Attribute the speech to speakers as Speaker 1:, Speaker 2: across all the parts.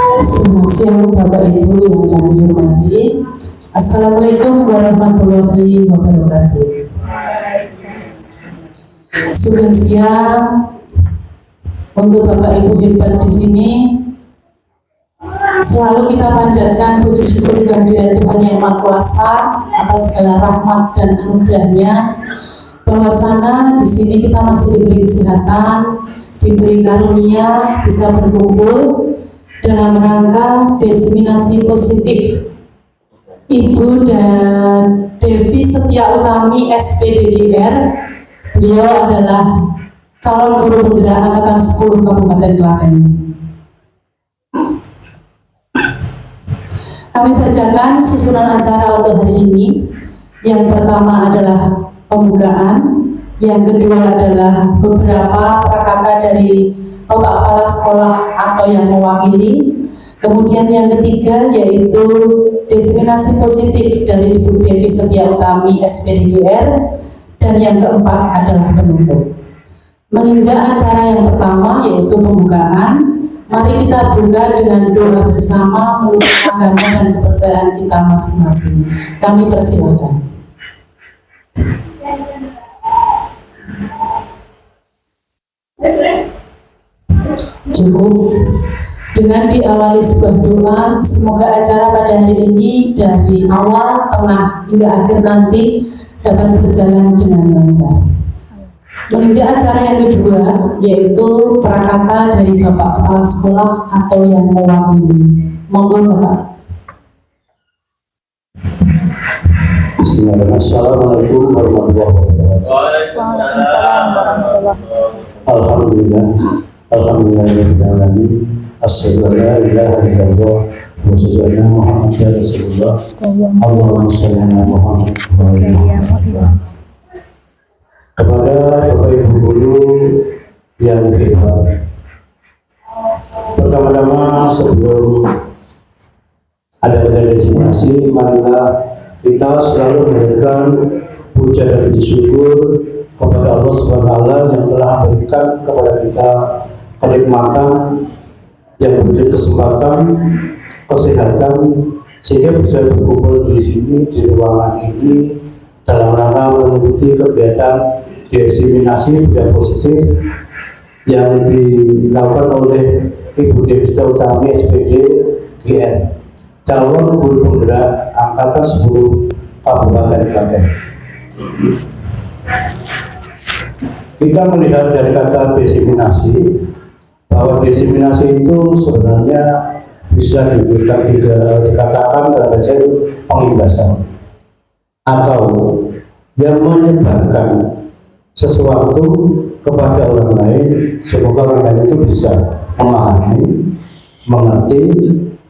Speaker 1: Selamat siang Bapak Ibu yang kami hormati. Assalamualaikum warahmatullahi wabarakatuh. Sugeng siang untuk Bapak Ibu hebat di sini. Selalu kita panjatkan puji syukur kehadirat Tuhan Yang Maha Kuasa atas segala rahmat dan anugerahnya. Bahwasanya di sini kita masih diberi kesehatan, diberi karunia bisa berkumpul dalam rangka diseminasi positif Ibu dan Devi Setia Utami SPDGR. Beliau adalah calon guru penggerak angkatan 10 Kabupaten Klaten. Kami bacakan susunan acara untuk hari ini. Yang pertama adalah pembukaan, yang kedua adalah beberapa prakata dari Bapak Kepala Sekolah atau yang mewakili. Kemudian yang ketiga yaitu diseminasi positif dari Ibu Devi Setia Utami SPDGR. Dan yang keempat adalah penutup. Menginjak acara yang pertama yaitu pembukaan, mari kita buka dengan doa bersama menurut agama dan kepercayaan kita masing-masing. Kami persilakan. Cukup dengan diawali sebuah doa. Semoga acara pada hari ini dari awal, tengah hingga akhir nanti dapat berjalan dengan lancar. Menginjak acara yang kedua yaitu prakata dari Bapak Kepala Sekolah atau yang mewakili. Monggo Bapak.
Speaker 2: Bismillahirrahmanirrahim. Assalamualaikum warahmatullahi wabarakatuh.
Speaker 3: Waalaikumsalam warahmatullahi wabarakatuh.
Speaker 2: Alhamdulillah. Alhamdulillahirabbil alamin. Asyhadu an la ilaha illallah wa asyhadu anna Muhammadar Rasulullah. Allahumma shalli ala Muhammad wa ala Muhammad. Kepada Bapak Ibu guru yang hebat, pertama-tama sebelum ada diseminasi, marilah kita selalu mengingatkan puja dan puji syukur kepada Allah SWT yang telah memberikan kepada kita kenikmatan yang berwujud kesempatan, kesehatan, sehingga bisa berkumpul di sini, di ruangan ini dalam rangka mengikuti kegiatan diseminasi budaya positif yang dilakukan oleh Ibu Devi Setia Utami SPDGR, calon guru penggerak angkatan 10 Kabupaten Klaten. Kita melihat dari kata diseminasi bahwa diseminasi itu sebenarnya bisa dikatakan dalam bahasa pengimbasan atau yang menyebarkan sesuatu kepada orang lain, semoga orang lain itu bisa memahami, mengerti,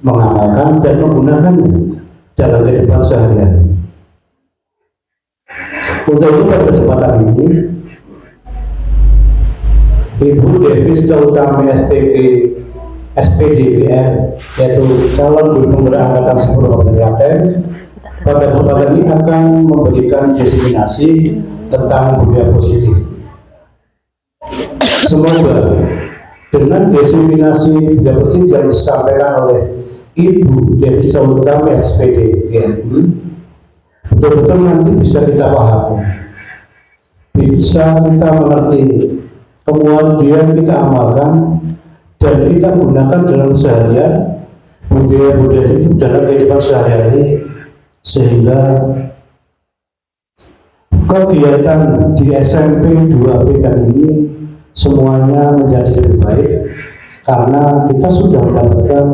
Speaker 2: mengamalkan dan menggunakannya dalam kehidupan sehari-hari. Untuk itu pada kesempatan ini Ibu Devi Setia Utami SPDGR yaitu calon guru penggerak angkatan 10 Kabupaten Klaten pada kesempatan ini akan memberikan diseminasi tentang budaya positif. Semoga dengan diseminasi budaya positif yang disampaikan oleh Ibu Devi Setia Utami SPDGR ini betul-betul nanti bisa kita pahami, bisa kita mengerti, kemudian kita amalkan dan kita gunakan dalam seharian budaya-budaya itu dalam kehidupan sehari-hari, sehingga kegiatan di SMP 2B ini semuanya menjadi lebih baik karena kita sudah mendapatkan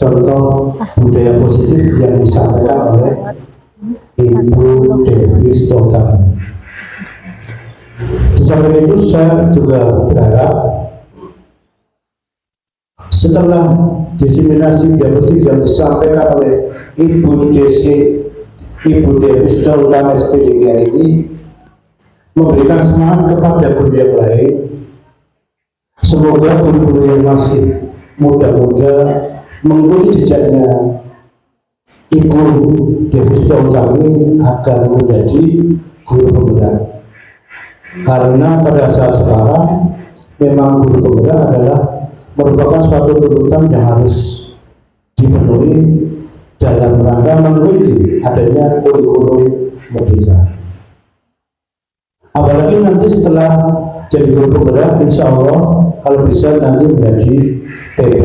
Speaker 2: contoh budaya positif yang disampaikan oleh Ibu Devi Setia Utami. Di samping itu saya juga berharap setelah diseminasi budaya positif yang disampaikan oleh Ibu Devi Setia Utami SPDGR ini memberikan semangat kepada guru yang lain. Semoga guru-guru yang masih muda-muda mengikuti jejaknya Ibu Devi Setia Utami agar menjadi guru penggerak. Karena pada saat sekarang memang guru penggerak adalah merupakan suatu tuntutan yang harus dalam rangka mengikuti adanya kurikulum merdeka. Apalagi nanti setelah jadi guru penggerak, insya Allah kalau bisa nanti menjadi PP.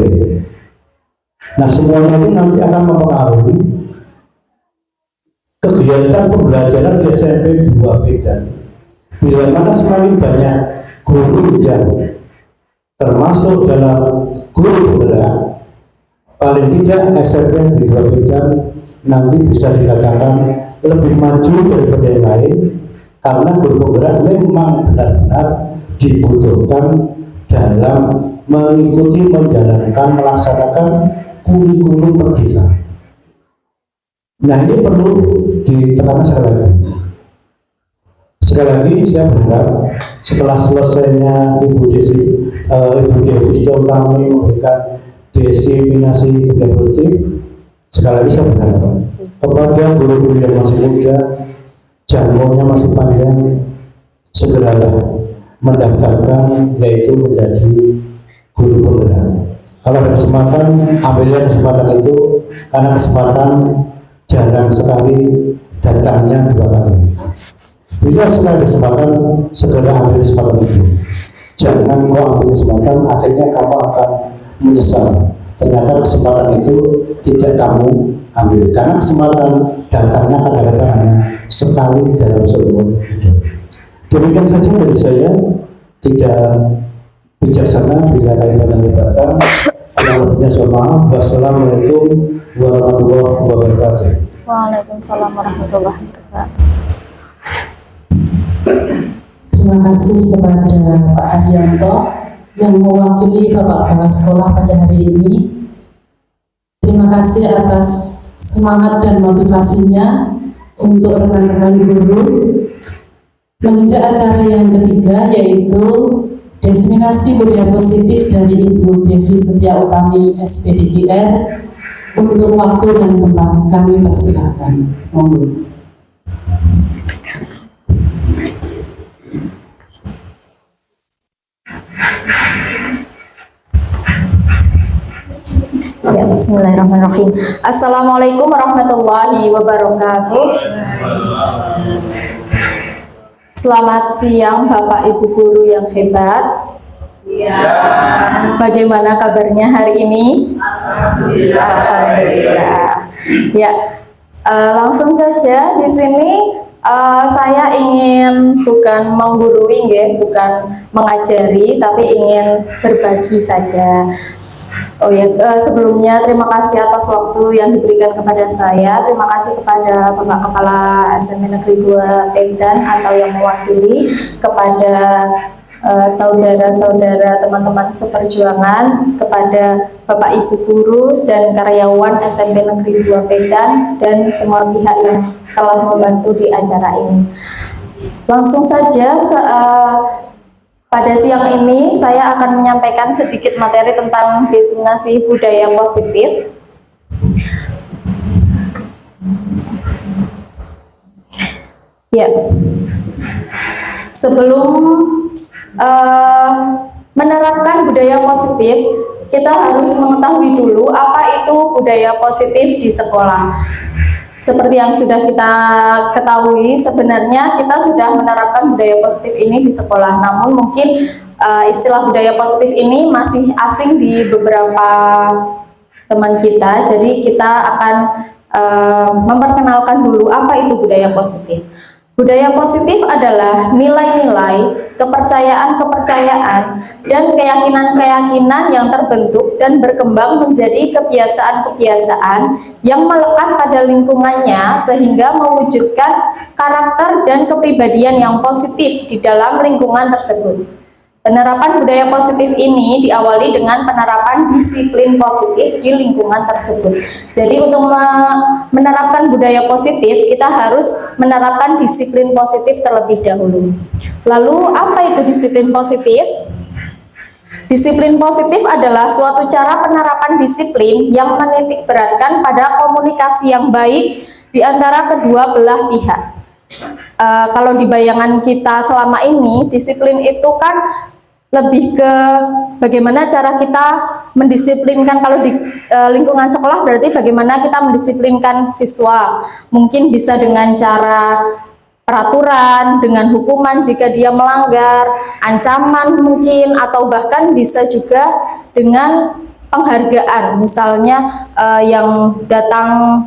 Speaker 2: Nah, semuanya itu nanti akan mempengaruhi kegiatan pembelajaran di SMP 2 Medan. Bila mana semakin banyak guru yang termasuk dalam guru penggerak, paling tidak SMP di 2 Medan nanti bisa dikatakan lebih maju daripada yang lain, karena guru penggerak memang benar-benar dibutuhkan dalam mengikuti, menjalankan, melaksanakan kurikulum merdeka. Nah, ini perlu ditekankan sekali lagi. Sekali lagi saya berharap setelah selesainya Ibu Devi Setiautami memberikan diseminasi budaya positif, sekali lagi saya berharap kepada guru-guru yang masih muda, jangkauannya masih panjang, segeralah mendaftarkan, yaitu menjadi guru penggerak. Kalau ada kesempatan, ambillah kesempatan itu, karena kesempatan jarang sekali datangnya 2 kali. Bila sekali ada kesempatan, segera ambil kesempatan itu. Jangan kau ambil kesempatan, akhirnya kamu akan menyesal. Ternyata kesempatan itu tidak kamu ambil, karena kesempatan datangnya kadang-kadang hanya sekali dalam seumur hidup. Demikian saja dari saya, tidak bijaksana bila kaitan lebarkan. Yang lebihnya saya maaf. Wassalamualaikum warahmatullahi wabarakatuh.
Speaker 3: Waalaikumsalam warahmatullahi wabarakatuh.
Speaker 1: Terima kasih kepada Pak Haryanto yang mewakili Bapak Kepala Sekolah pada hari ini. Terima kasih atas semangat dan motivasinya untuk rekan-rekan guru menginjak acara yang ketiga, yaitu diseminasi budaya positif dari Ibu Devi Setiautami SPDGR. Untuk waktu dan tempat kami persilakan. Monggo.
Speaker 3: Ya, bismillahirrahmanirrahim. Assalamualaikum warahmatullahi wabarakatuh. Selamat siang Bapak Ibu guru yang hebat. Bagaimana kabarnya hari ini? Alhamdulillah. Ya, langsung saja di sini saya ingin bukan menggurui, bukan mengajari, tapi ingin berbagi saja. Oh ya, sebelumnya terima kasih atas waktu yang diberikan kepada saya. Terima kasih kepada Bapak Kepala SMP Negeri 2 Medan atau yang mewakili, kepada saudara-saudara teman-teman seperjuangan, kepada Bapak Ibu guru dan karyawan SMP Negeri 2 Medan, dan semua pihak yang telah membantu di acara ini. Langsung saja, pada siang ini saya akan menyampaikan sedikit materi tentang diseminasi budaya positif. Ya, sebelum menerapkan budaya positif, kita harus mengetahui dulu apa itu budaya positif di sekolah. Seperti yang sudah kita ketahui, sebenarnya kita sudah menerapkan budaya positif ini di sekolah, namun mungkin istilah budaya positif ini masih asing di beberapa teman kita. Jadi kita akan memperkenalkan dulu apa itu budaya positif. Budaya positif adalah nilai-nilai, kepercayaan-kepercayaan, dan keyakinan-keyakinan yang terbentuk dan berkembang menjadi kebiasaan-kebiasaan yang melekat pada lingkungannya sehingga mewujudkan karakter dan kepribadian yang positif di dalam lingkungan tersebut. Penerapan budaya positif ini diawali dengan penerapan disiplin positif di lingkungan tersebut. Jadi untuk menerapkan budaya positif, kita harus menerapkan disiplin positif terlebih dahulu. Lalu apa itu disiplin positif? Disiplin positif adalah suatu cara penerapan disiplin yang menitik beratkan pada komunikasi yang baik di antara kedua belah pihak. Kalau di bayangan kita selama ini, disiplin itu kan lebih ke bagaimana cara kita mendisiplinkan. Kalau di lingkungan sekolah berarti bagaimana kita mendisiplinkan siswa. Mungkin bisa dengan cara peraturan, dengan hukuman jika dia melanggar, ancaman mungkin, atau bahkan bisa juga dengan penghargaan. Misalnya yang datang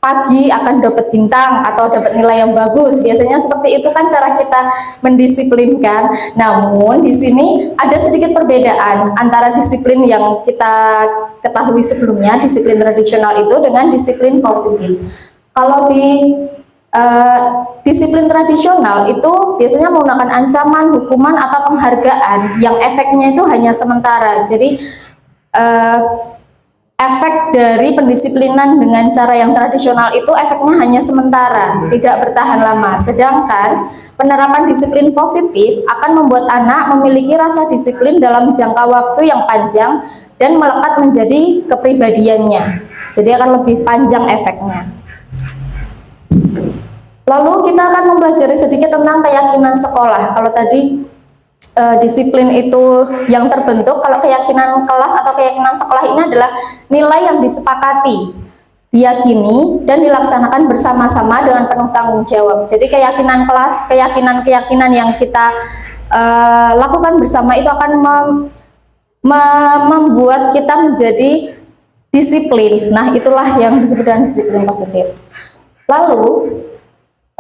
Speaker 3: pagi akan dapat bintang atau dapat nilai yang bagus. Biasanya seperti itu kan cara kita mendisiplinkan. Namun di sini ada sedikit perbedaan antara disiplin yang kita ketahui sebelumnya, disiplin tradisional itu, dengan disiplin positif. Kalau di disiplin tradisional itu biasanya menggunakan ancaman, hukuman, atau penghargaan yang efeknya itu hanya sementara. Jadi efek dari pendisiplinan dengan cara yang tradisional itu efeknya hanya sementara, tidak bertahan lama. Sedangkan penerapan disiplin positif akan membuat anak memiliki rasa disiplin dalam jangka waktu yang panjang dan melekat menjadi kepribadiannya. Jadi akan lebih panjang efeknya. Lalu kita akan mempelajari sedikit tentang keyakinan sekolah. Kalau tadi disiplin itu yang terbentuk, kalau keyakinan kelas atau keyakinan sekolah ini adalah nilai yang disepakati, diyakini, dan dilaksanakan bersama-sama dengan penuh tanggung jawab. Jadi keyakinan kelas, keyakinan yang kita lakukan bersama itu akan membuat kita menjadi disiplin. Nah, itulah yang disebut dengan disiplin positif. Lalu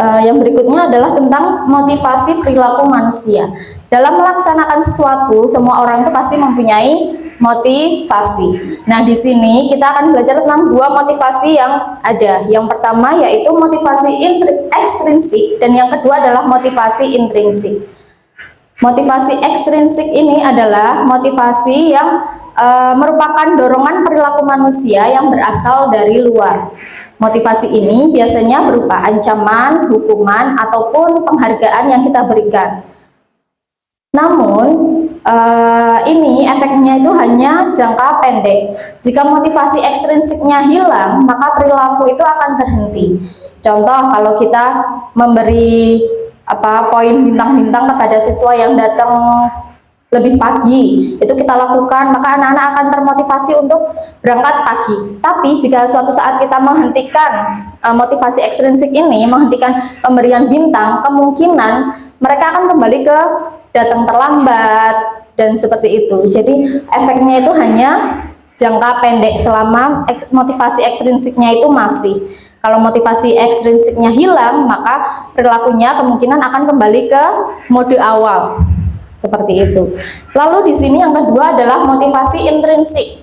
Speaker 3: yang berikutnya adalah tentang motivasi perilaku manusia. Dalam melaksanakan sesuatu, semua orang itu pasti mempunyai motivasi. Nah, di sini kita akan belajar tentang dua motivasi yang ada. Yang pertama yaitu motivasi ekstrinsik, dan yang kedua adalah motivasi intrinsik. Motivasi ekstrinsik ini adalah motivasi yang merupakan dorongan perilaku manusia yang berasal dari luar. Motivasi ini biasanya berupa ancaman, hukuman, ataupun penghargaan yang kita berikan. Namun, ini efeknya itu hanya jangka pendek. Jika motivasi ekstrinsiknya hilang, maka perilaku itu akan terhenti. Contoh, kalau kita memberi poin bintang-bintang kepada siswa yang datang lebih pagi, itu kita lakukan, maka anak-anak akan termotivasi untuk berangkat pagi. Tapi jika suatu saat kita menghentikan motivasi ekstrinsik ini, menghentikan pemberian bintang, kemungkinan mereka akan kembali ke datang terlambat dan seperti itu. Jadi efeknya itu hanya jangka pendek selama motivasi ekstrinsiknya itu masih. Kalau motivasi ekstrinsiknya hilang, maka perilakunya kemungkinan akan kembali ke mode awal. Seperti itu. Lalu di sini yang kedua adalah motivasi intrinsik.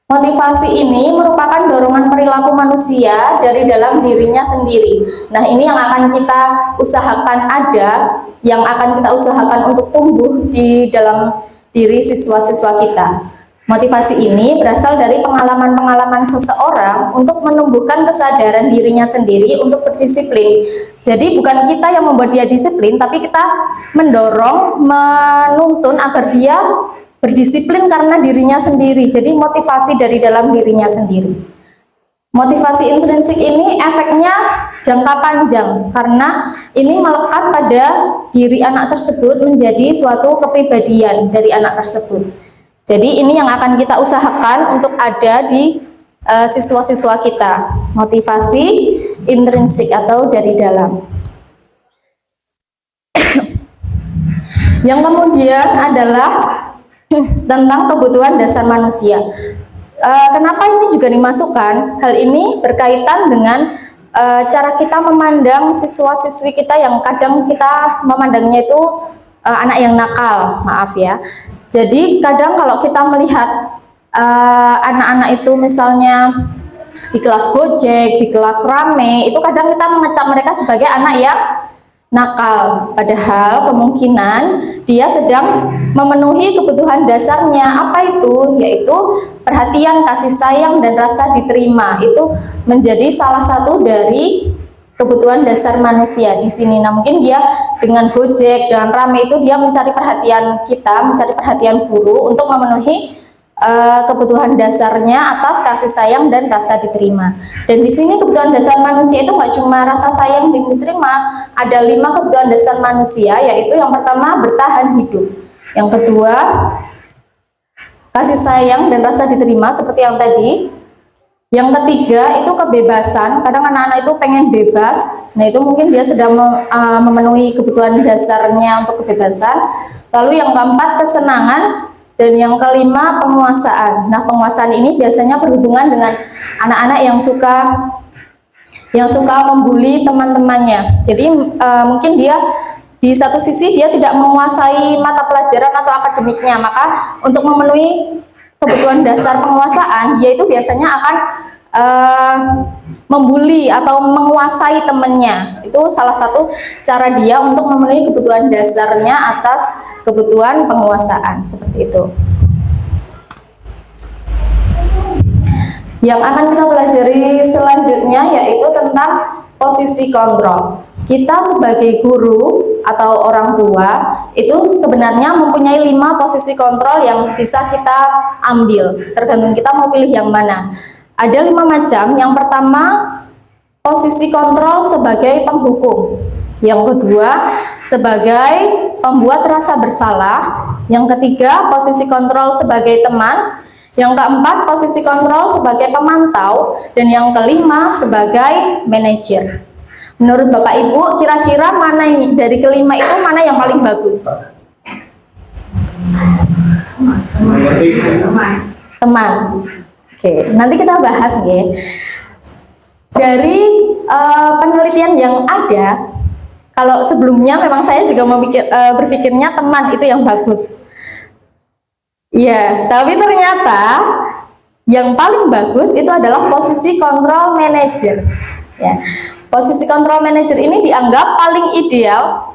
Speaker 3: Motivasi ini merupakan dorongan perilaku manusia dari dalam dirinya sendiri. Nah, ini yang akan kita usahakan yang akan kita usahakan untuk tumbuh di dalam diri siswa-siswa kita. Motivasi ini berasal dari pengalaman-pengalaman seseorang untuk menumbuhkan kesadaran dirinya sendiri untuk berdisiplin. Jadi bukan kita yang membuat dia disiplin, tapi kita mendorong, menuntun agar dia berdisiplin karena dirinya sendiri. Jadi motivasi dari dalam dirinya sendiri. Motivasi intrinsik ini efeknya jangka panjang karena ini melekat pada diri anak tersebut menjadi suatu kepribadian dari anak tersebut. Jadi ini yang akan kita usahakan untuk ada di siswa-siswa kita. Motivasi intrinsik atau dari dalam. Yang kemudian adalah tentang kebutuhan dasar manusia. Kenapa ini juga dimasukkan? Hal ini berkaitan dengan cara kita memandang siswa-siswi kita yang kadang kita memandangnya itu anak yang nakal, maaf ya. Jadi kadang kalau kita melihat anak-anak itu misalnya di kelas gojek, di kelas rame, itu kadang kita mengecap mereka sebagai anak yang nakal. Padahal kemungkinan dia sedang memenuhi kebutuhan dasarnya. Apa itu? Yaitu perhatian, kasih sayang, dan rasa diterima. Itu menjadi salah satu dari kebutuhan dasar manusia di sini. Nah, mungkin dia dengan gojek, dengan rame itu dia mencari perhatian kita, mencari perhatian guru untuk memenuhi kebutuhan dasarnya atas kasih sayang dan rasa diterima. Dan di sini kebutuhan dasar manusia itu nggak cuma rasa sayang dan diterima, ada 5 kebutuhan dasar manusia, yaitu yang pertama bertahan hidup. Yang kedua, kasih sayang dan rasa diterima seperti yang tadi. Yang ketiga itu kebebasan. Kadang anak-anak itu pengen bebas. Nah, itu mungkin dia sedang memenuhi kebutuhan dasarnya untuk kebebasan. Lalu yang keempat, kesenangan. Dan yang kelima, penguasaan. Nah, penguasaan ini biasanya berhubungan dengan anak-anak yang suka membuli teman-temannya. Jadi mungkin dia di satu sisi dia tidak menguasai mata pelajaran atau akademiknya, maka untuk memenuhi kebutuhan dasar penguasaan, dia itu biasanya akan membuli atau menguasai temannya. Itu salah satu cara dia untuk memenuhi kebutuhan dasarnya atas kebutuhan penguasaan, seperti itu. Yang akan kita pelajari selanjutnya yaitu tentang posisi kontrol. Kita sebagai guru atau orang tua itu sebenarnya mempunyai 5 posisi kontrol yang bisa kita ambil, tergantung kita mau pilih yang mana. Ada 5 macam. Yang pertama, posisi kontrol sebagai penghukum. Yang kedua, sebagai pembuat rasa bersalah. Yang ketiga, posisi kontrol sebagai teman. Yang keempat, posisi kontrol sebagai pemantau. Dan yang kelima, sebagai manajer. Menurut Bapak Ibu, kira-kira mana ini dari kelima itu mana yang paling bagus? Teman. Oke, nanti kita bahas ya. Dari penelitian yang ada, kalau sebelumnya memang saya juga berpikirnya teman itu yang bagus. Ya, tapi ternyata yang paling bagus itu adalah posisi kontrol manajer. Ya, posisi kontrol manajer ini dianggap paling ideal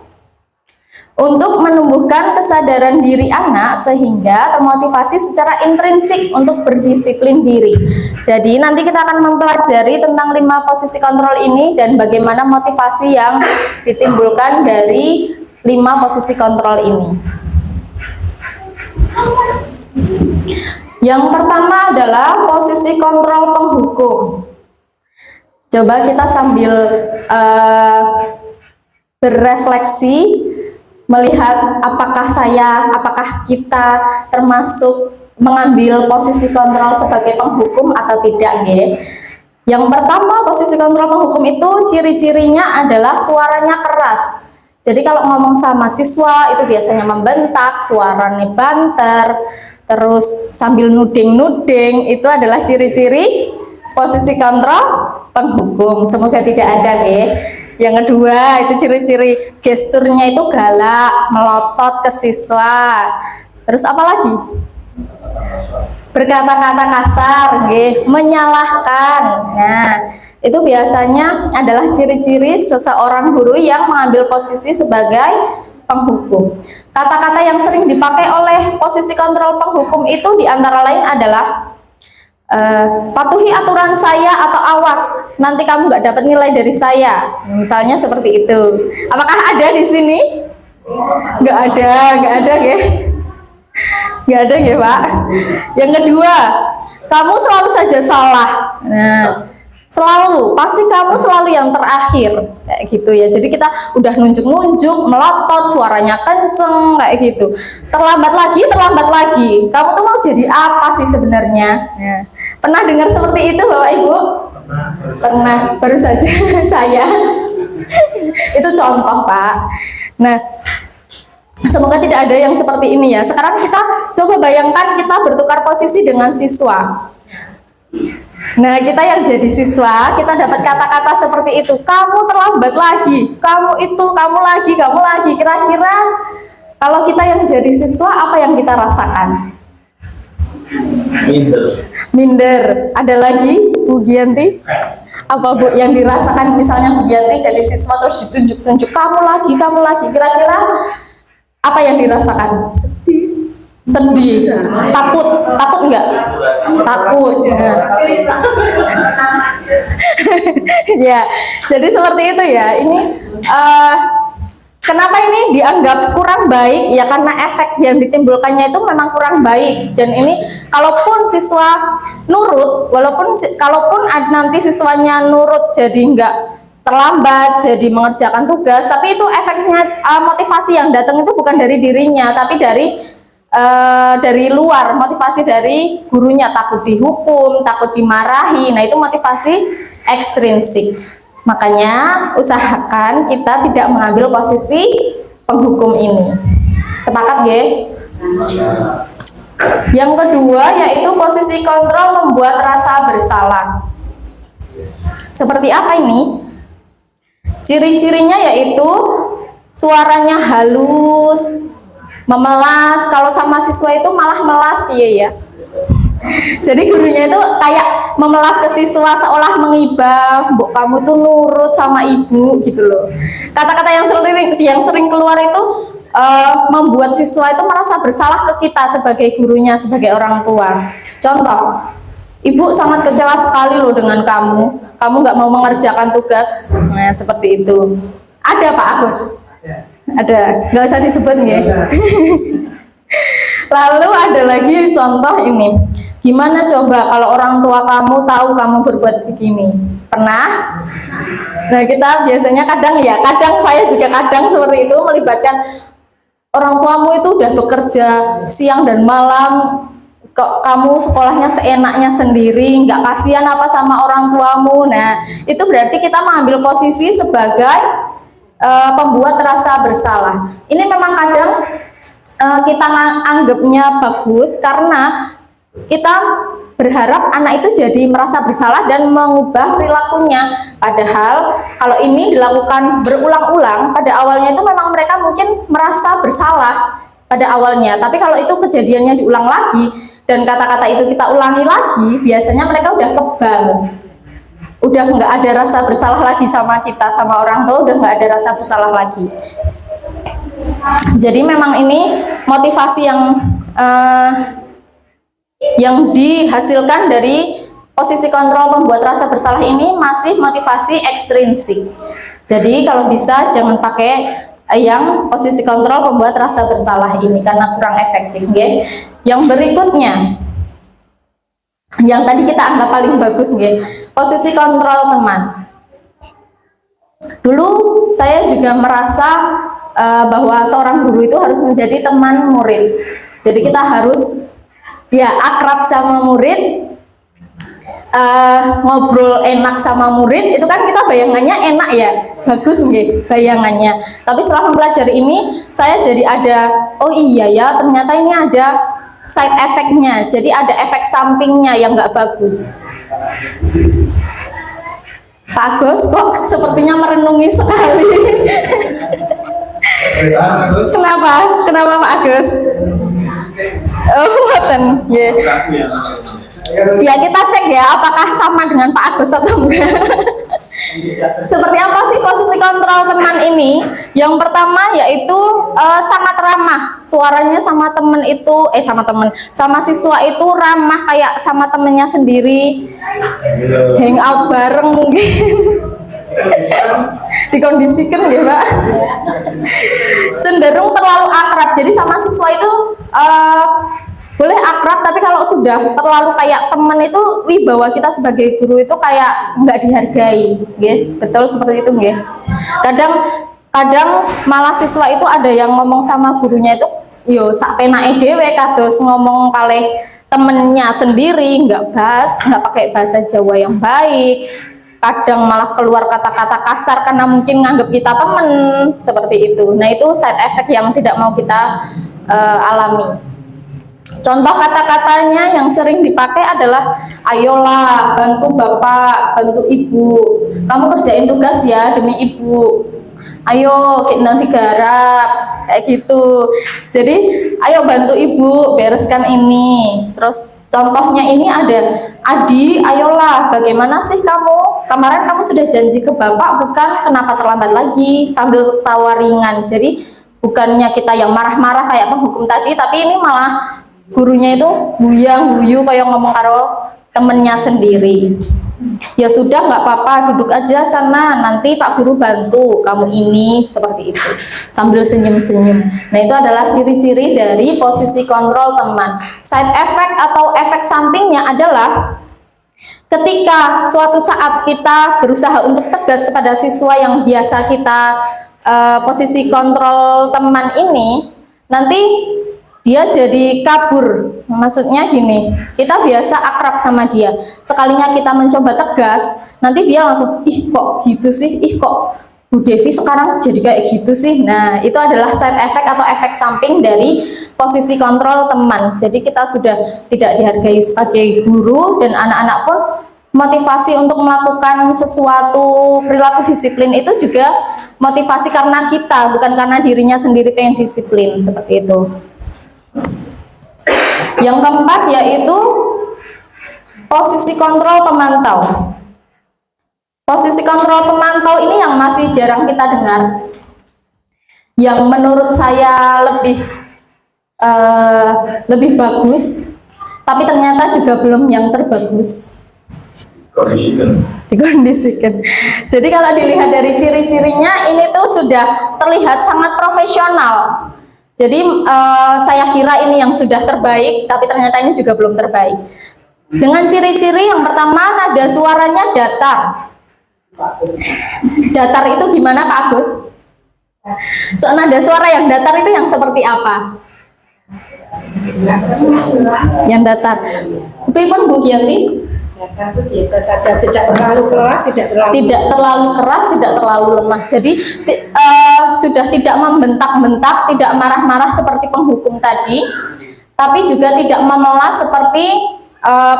Speaker 3: untuk menumbuhkan kesadaran diri anak sehingga termotivasi secara intrinsik untuk berdisiplin diri. Jadi nanti kita akan mempelajari tentang 5 posisi kontrol ini dan bagaimana motivasi yang ditimbulkan dari 5 posisi kontrol ini. Yang pertama adalah posisi kontrol penghukum. Coba kita sambil berefleksi melihat apakah kita termasuk mengambil posisi kontrol sebagai penghukum atau tidak, nggih. Yang pertama, posisi kontrol penghukum itu ciri-cirinya adalah suaranya keras. Jadi kalau ngomong sama siswa itu biasanya membentak, suaranya banter, terus sambil nuding-nuding, itu adalah ciri-ciri posisi kontrol penghukum. Semoga tidak ada, nggih. Yang kedua, itu ciri-ciri gesturnya itu galak, melotot ke siswa. Terus apa lagi? Berkata-kata kasar, menyalahkan. Nah, itu biasanya adalah ciri-ciri seseorang guru yang mengambil posisi sebagai penghukum. Kata-kata yang sering dipakai oleh posisi kontrol penghukum itu diantara lain adalah patuhi aturan saya atau awas, nanti kamu nggak dapat nilai dari saya. Misalnya seperti itu. Apakah ada di sini? Nggak ada, nggih. Nggak ada, nggih, Pak. Yang kedua, kamu selalu saja salah. Nah, selalu, pasti kamu selalu yang terakhir, kayak gitu ya. Jadi kita udah nunjuk-nunjuk, melotot, suaranya kenceng, kayak gitu. Terlambat lagi. Kamu tuh mau jadi apa sih sebenarnya? Nah, pernah dengar seperti itu, Bapak Ibu? Pernah, baru saja saya. Itu contoh, Pak. Nah, semoga tidak ada yang seperti ini ya. Sekarang kita coba bayangkan kita bertukar posisi dengan siswa. Nah, kita yang jadi siswa, kita dapat kata-kata seperti itu. Kamu terlambat lagi, kamu itu, kamu lagi. Kira-kira kalau kita yang jadi siswa, apa yang kita rasakan? Minder. Ada lagi, Bu Gianti? Apa Bu yang dirasakan misalnya Bu Gianti jadi siswa terus ditunjuk-tunjuk, kamu lagi. Kira-kira apa yang dirasakan? Sedih. Takut enggak? Takut. Ya, jadi seperti itu ya. Ini kenapa ini dianggap kurang baik? Ya karena efek yang ditimbulkannya itu memang kurang baik. Dan ini kalaupun siswa nurut, kalaupun nanti siswanya nurut jadi enggak terlambat, jadi mengerjakan tugas, tapi itu efeknya motivasi yang datang itu bukan dari dirinya, tapi dari dari luar, motivasi dari gurunya, takut dihukum, takut dimarahi. Nah, itu motivasi ekstrinsik. Makanya usahakan kita tidak mengambil posisi penghukum ini. Sepakat, ya? Yang kedua yaitu posisi kontrol membuat rasa bersalah. Seperti apa ini? Ciri-cirinya yaitu suaranya halus, memelas. Kalau sama siswa itu malah melas, ya. Jadi gurunya itu kayak memelas ke siswa seolah mengibah, "Mbok, kamu tuh nurut sama ibu," gitu loh. Kata-kata yang sering keluar itu membuat siswa itu merasa bersalah ke kita sebagai gurunya, sebagai orang tua. Contoh, "Ibu sangat kecewa sekali loh dengan kamu nggak mau mengerjakan tugas." Nah, seperti itu. Ada Pak Agus? Ada, nggak usah disebut ya. Lalu ada lagi contoh ini, gimana coba kalau orang tua kamu tahu kamu berbuat begini? Pernah? Nah, kita biasanya kadang saya juga kadang seperti itu, melibatkan orang tuamu itu udah bekerja siang dan malam, kok kamu sekolahnya seenaknya sendiri, nggak kasihan apa sama orang tuamu. Nah, itu berarti kita mengambil posisi sebagai pembuat rasa bersalah. Ini memang kadang kita anggapnya bagus karena kita berharap anak itu jadi merasa bersalah dan mengubah perilakunya. Padahal kalau ini dilakukan berulang-ulang, pada awalnya itu memang mereka mungkin merasa bersalah pada awalnya. Tapi kalau itu kejadiannya diulang lagi dan kata-kata itu kita ulangi lagi, biasanya mereka udah kebal. Udah nggak ada rasa bersalah lagi sama kita, sama orang tua, udah nggak ada rasa bersalah lagi. Jadi memang ini motivasi yang dihasilkan dari posisi kontrol membuat rasa bersalah ini masih motivasi ekstrinsik. Jadi kalau bisa jangan pakai yang posisi kontrol membuat rasa bersalah ini karena kurang efektif, ya. Yang berikutnya, yang tadi kita anggap paling bagus, ya, posisi kontrol teman. Dulu saya juga merasa bahwa seorang guru itu harus menjadi teman murid. Jadi kita harus akrab sama murid, ngobrol enak sama murid. Itu kan kita bayangannya enak, ya, bagus nggih bayangannya. Tapi setelah mempelajari ini, saya jadi ada, oh iya ya, ternyata ini ada side effect-nya. Jadi ada efek sampingnya yang nggak bagus. Pak Agus kok sepertinya merenungi sekali. Kenapa Pak Agus? Oh, boten. Ya, kita cek ya apakah sama dengan Pak Agus atau enggak. Seperti apa sih posisi kontrol teman ini? Yang pertama yaitu sangat ramah. Suaranya sama teman itu sama siswa itu ramah kayak sama temennya sendiri. Hangout bareng mungkin. Dikondisikan ya, Pak. Cenderung terlalu akrab. Jadi sama siswa itu boleh akrab, tapi kalau sudah terlalu kayak teman itu, wibawa kita sebagai guru itu kayak nggak dihargai, nggih. Betul seperti itu, nggih. Kadang malah siswa itu ada yang ngomong sama gurunya itu, yo sak penake dhewe, kados ngomong kalih temennya sendiri, nggak pakai bahasa Jawa yang baik. Kadang malah keluar kata-kata kasar karena mungkin nganggap kita temen, seperti itu. Nah, itu side effect yang tidak mau kita alami. Contoh kata-katanya yang sering dipakai adalah, ayolah bantu bapak, bantu ibu, kamu kerjain tugas ya demi ibu, ayo nanti garap, kayak gitu. Jadi ayo bantu ibu bereskan ini. Terus contohnya ini ada, Adi, ayolah, bagaimana sih kamu? Kemarin kamu sudah janji ke bapak, bukan? Kenapa terlambat lagi? Sambil tawa ringan. Jadi bukannya kita yang marah-marah kayak penghukum tadi, tapi ini malah gurunya itu guyu kayak ngomong karo temennya sendiri. Ya sudah, nggak apa-apa, duduk aja sana, nanti Pak Guru bantu kamu ini, seperti itu, sambil senyum-senyum. Nah, itu adalah ciri-ciri dari posisi kontrol teman. Side effect atau efek sampingnya adalah ketika suatu saat kita berusaha untuk tegas kepada siswa yang biasa kita posisi kontrol teman ini, nanti dia jadi kabur. Maksudnya gini, kita biasa akrab sama dia, sekalinya kita mencoba tegas, nanti dia langsung, ih kok gitu sih, ih kok Bu Devi sekarang jadi kayak gitu sih. Nah, itu adalah side effect atau efek samping dari posisi kontrol teman. Jadi kita sudah tidak dihargai sebagai guru, dan anak-anak pun motivasi untuk melakukan sesuatu perilaku disiplin itu juga motivasi karena kita, bukan karena dirinya sendiri pengen disiplin, seperti itu. Yang keempat yaitu posisi kontrol pemantau. Posisi kontrol pemantau ini yang masih jarang kita dengar, yang menurut saya lebih bagus, tapi ternyata juga belum yang terbagus. Dikondisikan. Jadi kalau dilihat dari ciri-cirinya, ini tuh sudah terlihat sangat profesional. Jadi saya kira ini yang sudah terbaik, tapi ternyata ini juga belum terbaik. Dengan ciri-ciri yang pertama, nada suaranya datar. Datar itu gimana Pak Agus? So, nada suara yang datar itu yang seperti apa? Yang datar. Tapi pun Bu Gianti?
Speaker 4: Datar itu biasa saja, tidak terlalu keras, tidak terlalu
Speaker 3: keras, tidak terlalu lemah. Jadi sudah tidak membentak-bentak, tidak marah-marah seperti penghukum tadi, tapi juga tidak memelas seperti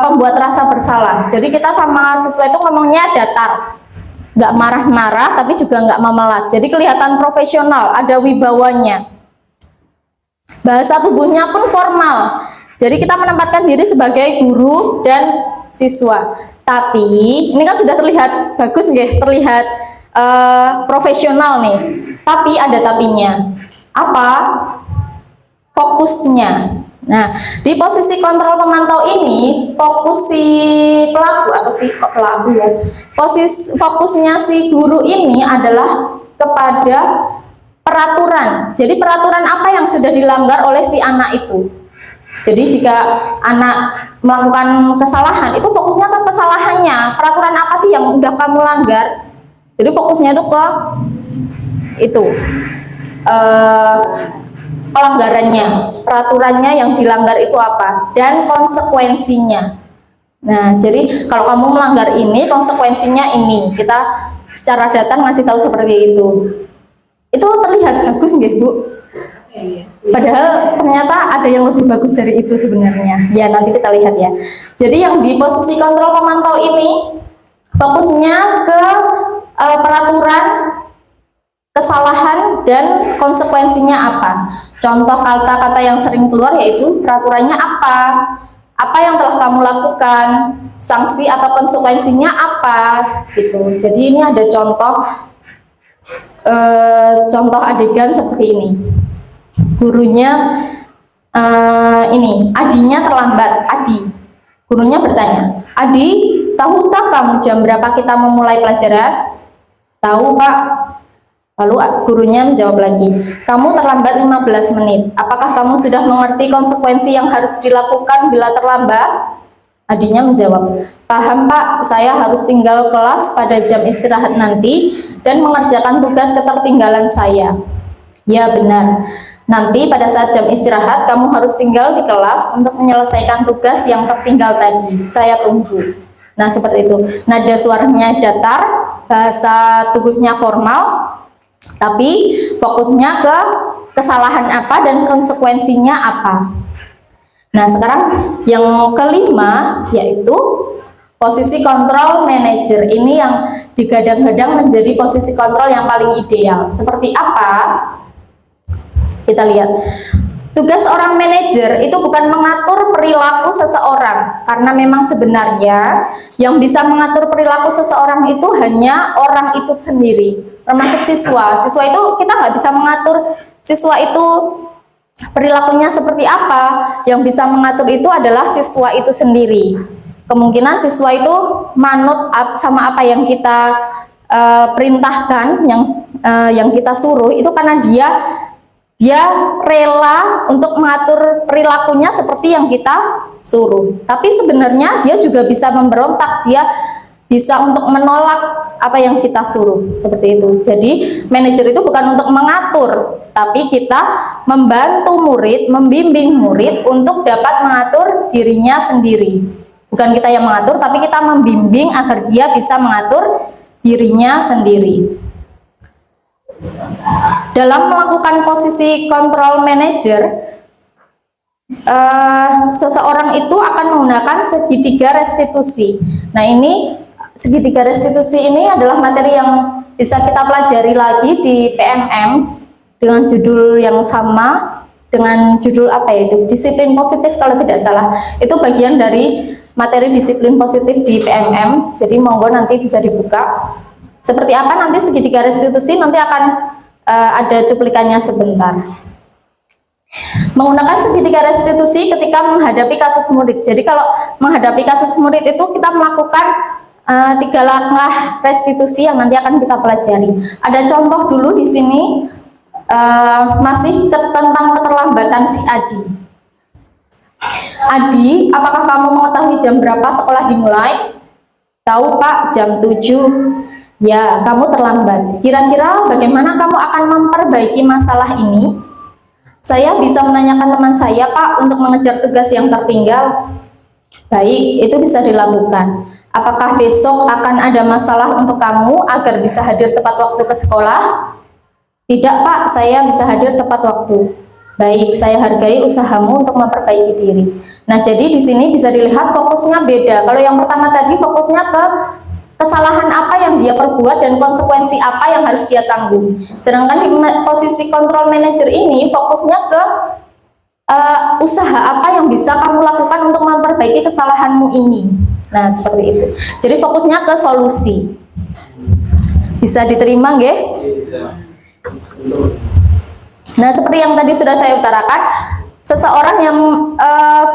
Speaker 3: pembuat rasa bersalah. Jadi kita sama siswa itu ngomongnya datar, nggak marah-marah, tapi juga nggak memelas. Jadi kelihatan profesional, ada wibawanya. Bahasa tubuhnya pun formal. Jadi kita menempatkan diri sebagai guru dan siswa. Tapi ini kan sudah terlihat bagus nggih, terlihat profesional nih. Tapi ada tapinya. Apa? Fokusnya. Nah, di posisi kontrol pemantau ini, fokus si pelaku atau si pelaku ya. Fokusnya si guru ini adalah kepada peraturan. Jadi peraturan apa yang sudah dilanggar oleh si anak itu. Jadi jika anak melakukan kesalahan, itu fokusnya ke kesalahannya. Peraturan apa sih yang udah kamu langgar? Jadi fokusnya itu ke itu pelanggarannya, peraturannya yang dilanggar itu apa, dan konsekuensinya. Nah, jadi kalau kamu melanggar ini, konsekuensinya ini. Kita secara datar ngasih tahu seperti itu. Itu terlihat bagus nggih Bu? Padahal ternyata ada yang lebih bagus dari itu sebenarnya. Ya, nanti kita lihat ya. Jadi yang di posisi kontrol pemantau ini fokusnya ke peraturan, kesalahan, dan konsekuensinya apa. Contoh kata-kata yang sering keluar yaitu peraturannya apa, apa yang telah kamu lakukan, sanksi atau konsekuensinya apa, gitu. Jadi ini ada contoh adegan seperti ini. Gurunya ini, Adinya terlambat. Adi, gurunya bertanya, Adi, tahukah kamu jam berapa kita memulai pelajaran? Tahu Pak. Lalu gurunya menjawab lagi, kamu terlambat 15 menit. Apakah kamu sudah mengerti konsekuensi yang harus dilakukan bila terlambat? Adinya menjawab, paham Pak, saya harus tinggal kelas pada jam istirahat nanti dan mengerjakan tugas ketertinggalan saya. Ya benar, nanti pada saat jam istirahat kamu harus tinggal di kelas untuk menyelesaikan tugas yang tertinggal tadi. Saya tunggu. Nah seperti itu, nada suaranya datar, bahasa tubuhnya formal, tapi fokusnya ke kesalahan apa dan konsekuensinya apa. Nah sekarang yang kelima yaitu posisi kontrol manajer. Ini yang digadang-gadang menjadi posisi kontrol yang paling ideal. Seperti apa? Kita lihat. Tugas seorang manajer itu bukan mengatur perilaku seseorang, karena memang sebenarnya yang bisa mengatur perilaku seseorang itu hanya orang itu sendiri, termasuk siswa. Siswa itu kita nggak bisa mengatur siswa itu perilakunya seperti apa. Yang bisa mengatur itu adalah siswa itu sendiri. Kemungkinan siswa itu manut sama apa yang kita perintahkan, yang kita suruh itu karena dia rela untuk mengatur perilakunya seperti yang kita suruh. Tapi sebenarnya dia juga bisa memberontak, dia bisa untuk menolak apa yang kita suruh, seperti itu. Jadi manajer itu bukan untuk mengatur, tapi kita membantu murid, membimbing murid untuk dapat mengatur dirinya sendiri. Bukan kita yang mengatur, tapi kita membimbing agar dia bisa mengatur dirinya sendiri. Dalam melakukan posisi control manager, seseorang itu akan menggunakan segitiga restitusi. Nah, ini segitiga restitusi ini adalah materi yang bisa kita pelajari lagi di PMM dengan judul yang sama, dengan judul apa ya itu? Disiplin positif kalau tidak salah. Itu bagian dari materi disiplin positif di PMM. Jadi monggo nanti bisa dibuka. Seperti apa nanti segitiga restitusi, nanti akan ada cuplikannya sebentar. Menggunakan segitiga restitusi ketika menghadapi kasus murid. Jadi kalau menghadapi kasus murid itu kita melakukan 3 langkah restitusi yang nanti akan kita pelajari. Ada contoh dulu di sini, masih tentang keterlambatan si Adi. Adi, apakah kamu mengetahui jam berapa sekolah dimulai? Tahu Pak, jam 7. Ya, kamu terlambat. Kira-kira bagaimana kamu akan memperbaiki masalah ini? Saya bisa menanyakan teman saya, Pak, untuk mengejar tugas yang tertinggal. Baik, itu bisa dilakukan. Apakah besok akan ada masalah untuk kamu agar bisa hadir tepat waktu ke sekolah? Tidak, Pak, saya bisa hadir tepat waktu. Baik, saya hargai usahamu untuk memperbaiki diri. Nah, jadi di sini bisa dilihat fokusnya beda. Kalau yang pertama tadi fokusnya ke kesalahan apa yang dia perbuat dan konsekuensi apa yang harus dia tanggung. Sedangkan di posisi control manager ini fokusnya ke usaha apa yang bisa kamu lakukan untuk memperbaiki kesalahanmu ini. Nah, seperti itu. Jadi fokusnya ke solusi. Bisa diterima nggih? Nah, seperti yang tadi sudah saya utarakan, seseorang yang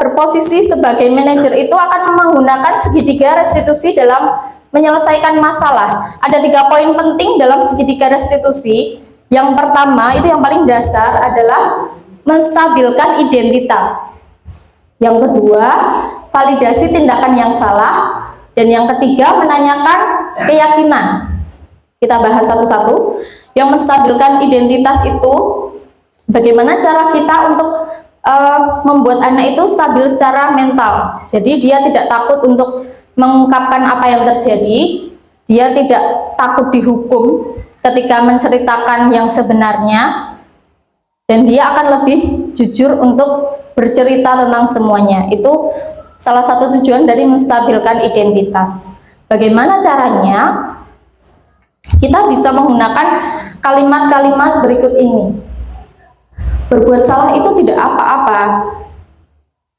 Speaker 3: berposisi sebagai manajer itu akan menggunakan segitiga restitusi dalam menyelesaikan masalah. Ada 3 poin penting dalam segitiga restitusi. Yang pertama, itu yang paling dasar, adalah menstabilkan identitas. Yang kedua, validasi tindakan yang salah. Dan yang ketiga, menanyakan keyakinan. Kita bahas satu-satu. Yang menstabilkan identitas itu, bagaimana cara kita untuk membuat anak itu stabil secara mental. Jadi dia tidak takut untuk mengungkapkan apa yang terjadi, dia tidak takut dihukum ketika menceritakan yang sebenarnya, dan dia akan lebih jujur untuk bercerita tentang semuanya. Itu salah satu tujuan dari menstabilkan identitas. Bagaimana caranya? Kita bisa menggunakan kalimat-kalimat berikut ini. Berbuat salah itu tidak apa-apa.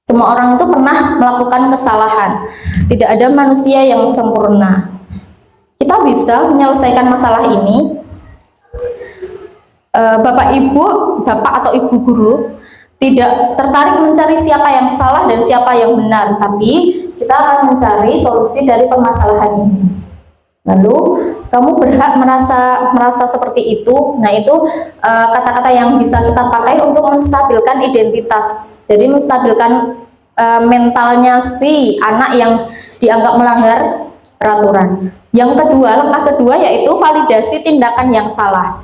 Speaker 3: Semua orang itu pernah melakukan kesalahan. Tidak ada manusia yang sempurna. Kita bisa menyelesaikan masalah ini. Bapak atau ibu guru tidak tertarik mencari siapa yang salah dan siapa yang benar, tapi kita akan mencari solusi dari permasalahan ini. Lalu kamu berhak merasa seperti itu. Nah, itu kata-kata yang bisa kita pakai untuk menstabilkan identitas. Jadi menstabilkan mentalnya si anak yang dianggap melanggar peraturan. Yang kedua, langkah kedua yaitu validasi tindakan yang salah.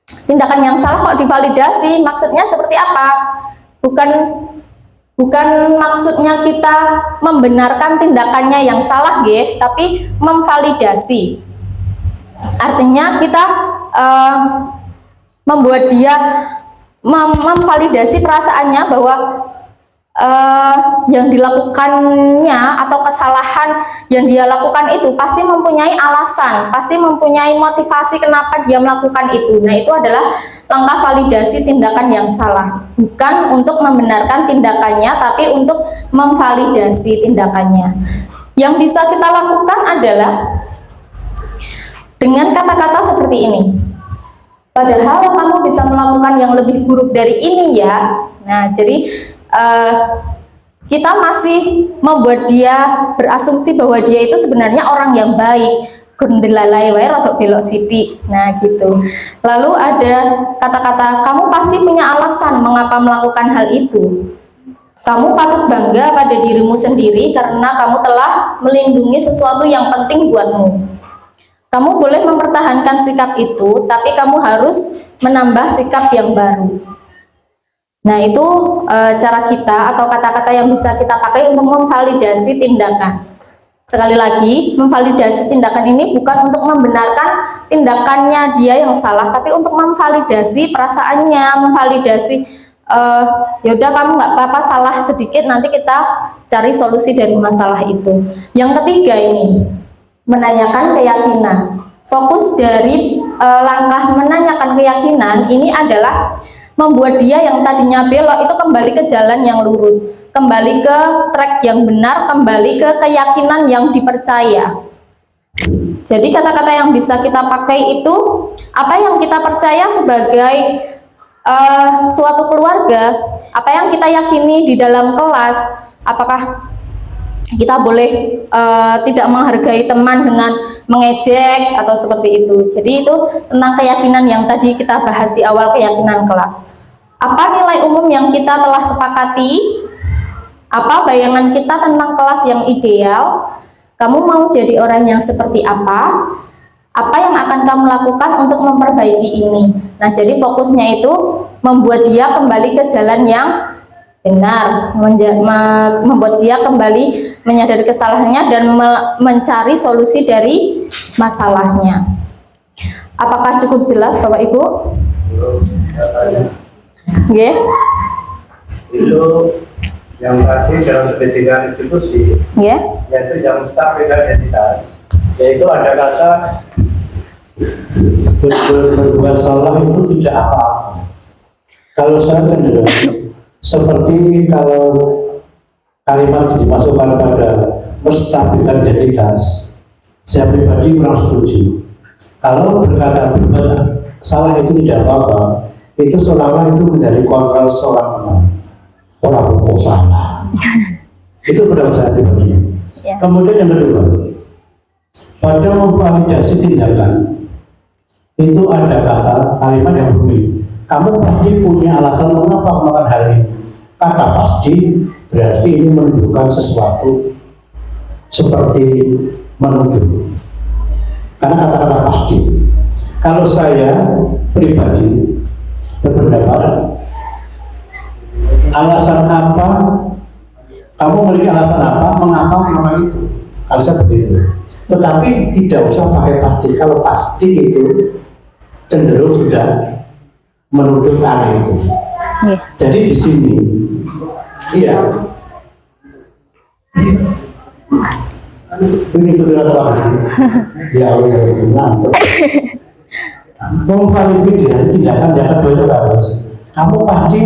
Speaker 3: Tindakan yang salah kok divalidasi? Maksudnya seperti apa? Bukan maksudnya kita membenarkan tindakannya yang salah, tapi memvalidasi. Artinya kita membuat dia memvalidasi perasaannya bahwa yang dilakukannya atau kesalahan yang dia lakukan itu pasti mempunyai alasan, pasti mempunyai motivasi kenapa dia melakukan itu. Nah, itu adalah langkah validasi tindakan yang salah, bukan untuk membenarkan tindakannya, tapi untuk memvalidasi tindakannya. Yang bisa kita lakukan adalah dengan kata-kata seperti ini. Padahal kamu bisa melakukan yang lebih buruk dari ini ya. Nah, jadi kita masih membuat dia berasumsi bahwa dia itu sebenarnya orang yang baik, gundelalai wae atau belok sidik. Nah, gitu. Lalu ada kata-kata, kamu pasti punya alasan mengapa melakukan hal itu. Kamu patut bangga pada dirimu sendiri karena kamu telah melindungi sesuatu yang penting buatmu. Kamu boleh mempertahankan sikap itu, tapi kamu harus menambah sikap yang baru. Nah, itu cara kita atau kata-kata yang bisa kita pakai untuk memvalidasi tindakan. Sekali lagi, memvalidasi tindakan ini bukan untuk membenarkan tindakannya dia yang salah, tapi untuk memvalidasi perasaannya, memvalidasi yaudah kamu nggak apa-apa salah sedikit, nanti kita cari solusi dari masalah itu. Yang ketiga ini, menanyakan keyakinan. Fokus dari langkah menanyakan keyakinan ini adalah membuat dia yang tadinya belok itu kembali ke jalan yang lurus, kembali ke track yang benar, kembali ke keyakinan yang dipercaya. Jadi kata-kata yang bisa kita pakai itu, apa yang kita percaya sebagai suatu keluarga, apa yang kita yakini di dalam kelas, apakah kita boleh tidak menghargai teman dengan mengejek atau seperti itu. Jadi itu tentang keyakinan yang tadi kita bahas di awal, keyakinan kelas. Apa nilai umum yang kita telah sepakati? Apa bayangan kita tentang kelas yang ideal? Kamu mau jadi orang yang seperti apa? Apa yang akan kamu lakukan untuk memperbaiki ini? Nah, jadi fokusnya itu membuat dia kembali ke jalan yang benar, membuat dia kembali menyadari kesalahannya dan mencari solusi dari masalahnya. Apakah cukup jelas, Bapak Ibu?
Speaker 2: Yeah. Itu yang tadi dalam pendidikan institusi, yaitu yang stabil identitas, yaitu ada kata berbuat salah itu tidak apa-apa. Kalau saya cenderung seperti kalau kalimat dimasukkan pada menstabilkan identitas, saya pribadi kurang setuju. Kalau berkata berbuat salah itu tidak apa-apa, itu seolah-olah itu menjadi kontrol seorang teman. Orang kok salah. Itu pendapat saya pribadi. Kemudian yang kedua, pada memvalidasi tindakan itu ada kata kalimat yang berbunyi, kamu pasti punya alasan mengapa melakukan hal ini. Kata pasti berarti ini menunjukkan sesuatu seperti menuduh. Karena kata-kata pasti. Kalau saya pribadi berpendapat, alasan apa, kamu memiliki alasan apa, mengapa melakukan itu. Kalau saya begitu. Tetapi tidak usah pakai pasti. Kalau pasti itu cenderung sudah menuduh aneh itu. Jadi di sini, iya. Ini betul atau apa? Ya Allah, mantap. Memvalidasi tindakan yang kedua itu harus. Kamu pasti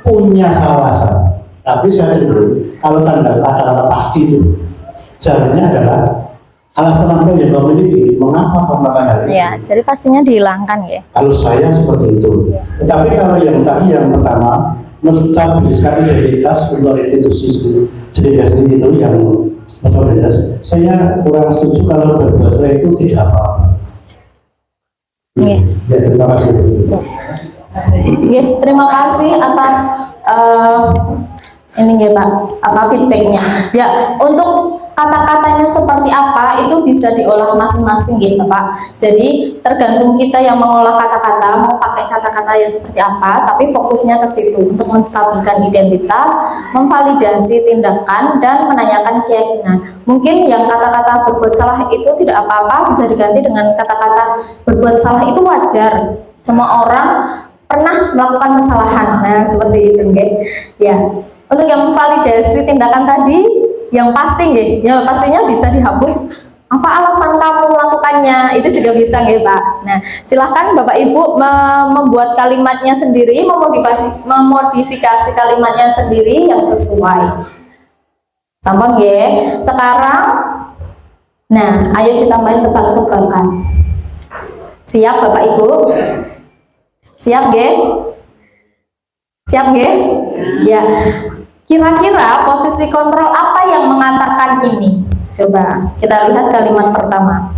Speaker 2: punya salah alasan. Tapi saya cenderung kalau tanda kata-kata pasti itu, jalannya adalah alasan apa yang kamu miliki, mengapa kamu melakukan hal itu?
Speaker 3: Ya, jadi pastinya dihilangkan ya.
Speaker 2: Kalau saya seperti itu. Tetapi kalau yang tadi yang pertama menstabiliskan identitas luar institusi sendiri itu yang menstabilitas, saya kurang setuju kalau berbuat salah itu tidak apa-apa. Ya, terima kasih.
Speaker 3: Ya, terima kasih atas ini ya Pak, apa feedbacknya. Ya, untuk kata-katanya seperti apa itu bisa diolah masing-masing gitu Pak. Jadi tergantung kita yang mengolah kata-kata, mau pakai kata-kata yang seperti apa, tapi fokusnya ke situ untuk menstabilkan identitas, memvalidasi tindakan, dan menanyakan keyakinan. Mungkin yang kata-kata berbuat salah itu tidak apa-apa bisa diganti dengan kata-kata berbuat salah itu wajar. Semua orang pernah melakukan kesalahan. Nah, seperti itu, okay? Ya. Untuk yang memvalidasi tindakan tadi, yang pasti ya pastinya bisa dihapus. Apa alasan kamu melakukannya? Itu juga bisa ya Pak. Nah, silahkan Bapak Ibu membuat kalimatnya sendiri, memodifikasi kalimatnya sendiri yang sesuai. Sampun nggih. Sekarang, nah, ayo kita main tebak-tebakan. Siap Bapak Ibu? Siap nggih? Siap nggih? Ya. Kira-kira posisi kontrol apa yang mengantarkan ini? Coba kita lihat kalimat pertama.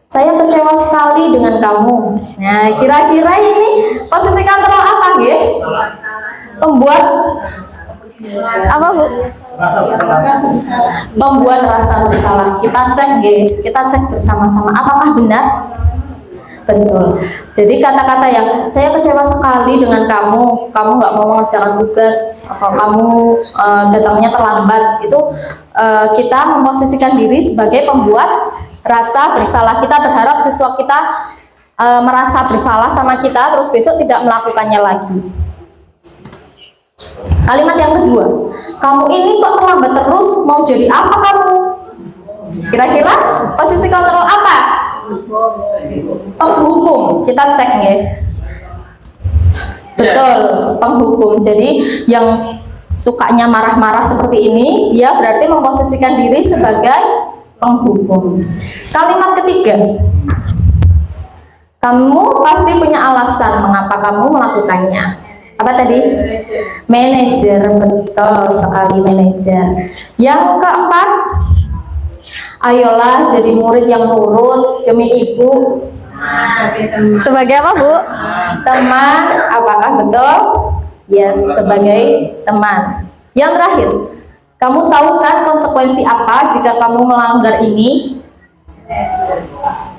Speaker 3: Saya kecewa sekali dengan kamu. Nah, kira-kira ini posisi kontrol apa, nggih? Membuat Apa Bu? Membuat rasa bersalah. Kita cek kita cek bersama-sama apakah benar. Betul. Jadi kata-kata yang saya kecewa sekali dengan kamu nggak mau mengerjakan tugas, atau kamu datangnya terlambat, itu kita memposisikan diri sebagai pembuat rasa bersalah. Kita berharap siswa kita merasa bersalah sama kita, terus besok tidak melakukannya lagi. Kalimat yang kedua, kamu ini kok terlambat terus, mau jadi apa kamu? Kira-kira posisi kontrol apa? Penghukum. Kita cek ya. Betul, penghukum. Jadi yang sukanya marah-marah seperti ini, ya berarti memposisikan diri sebagai penghukum. Kalimat ketiga, kamu pasti punya alasan mengapa kamu melakukannya. Apa tadi? Manajer. Betul sekali, manajer. Yang keempat, ayolah jadi murid yang nurut demi ibu. Sebagai apa Bu? Teman. Apakah betul? Yes, sebagai teman. Yang terakhir, kamu tahu kan konsekuensi apa jika kamu melanggar ini?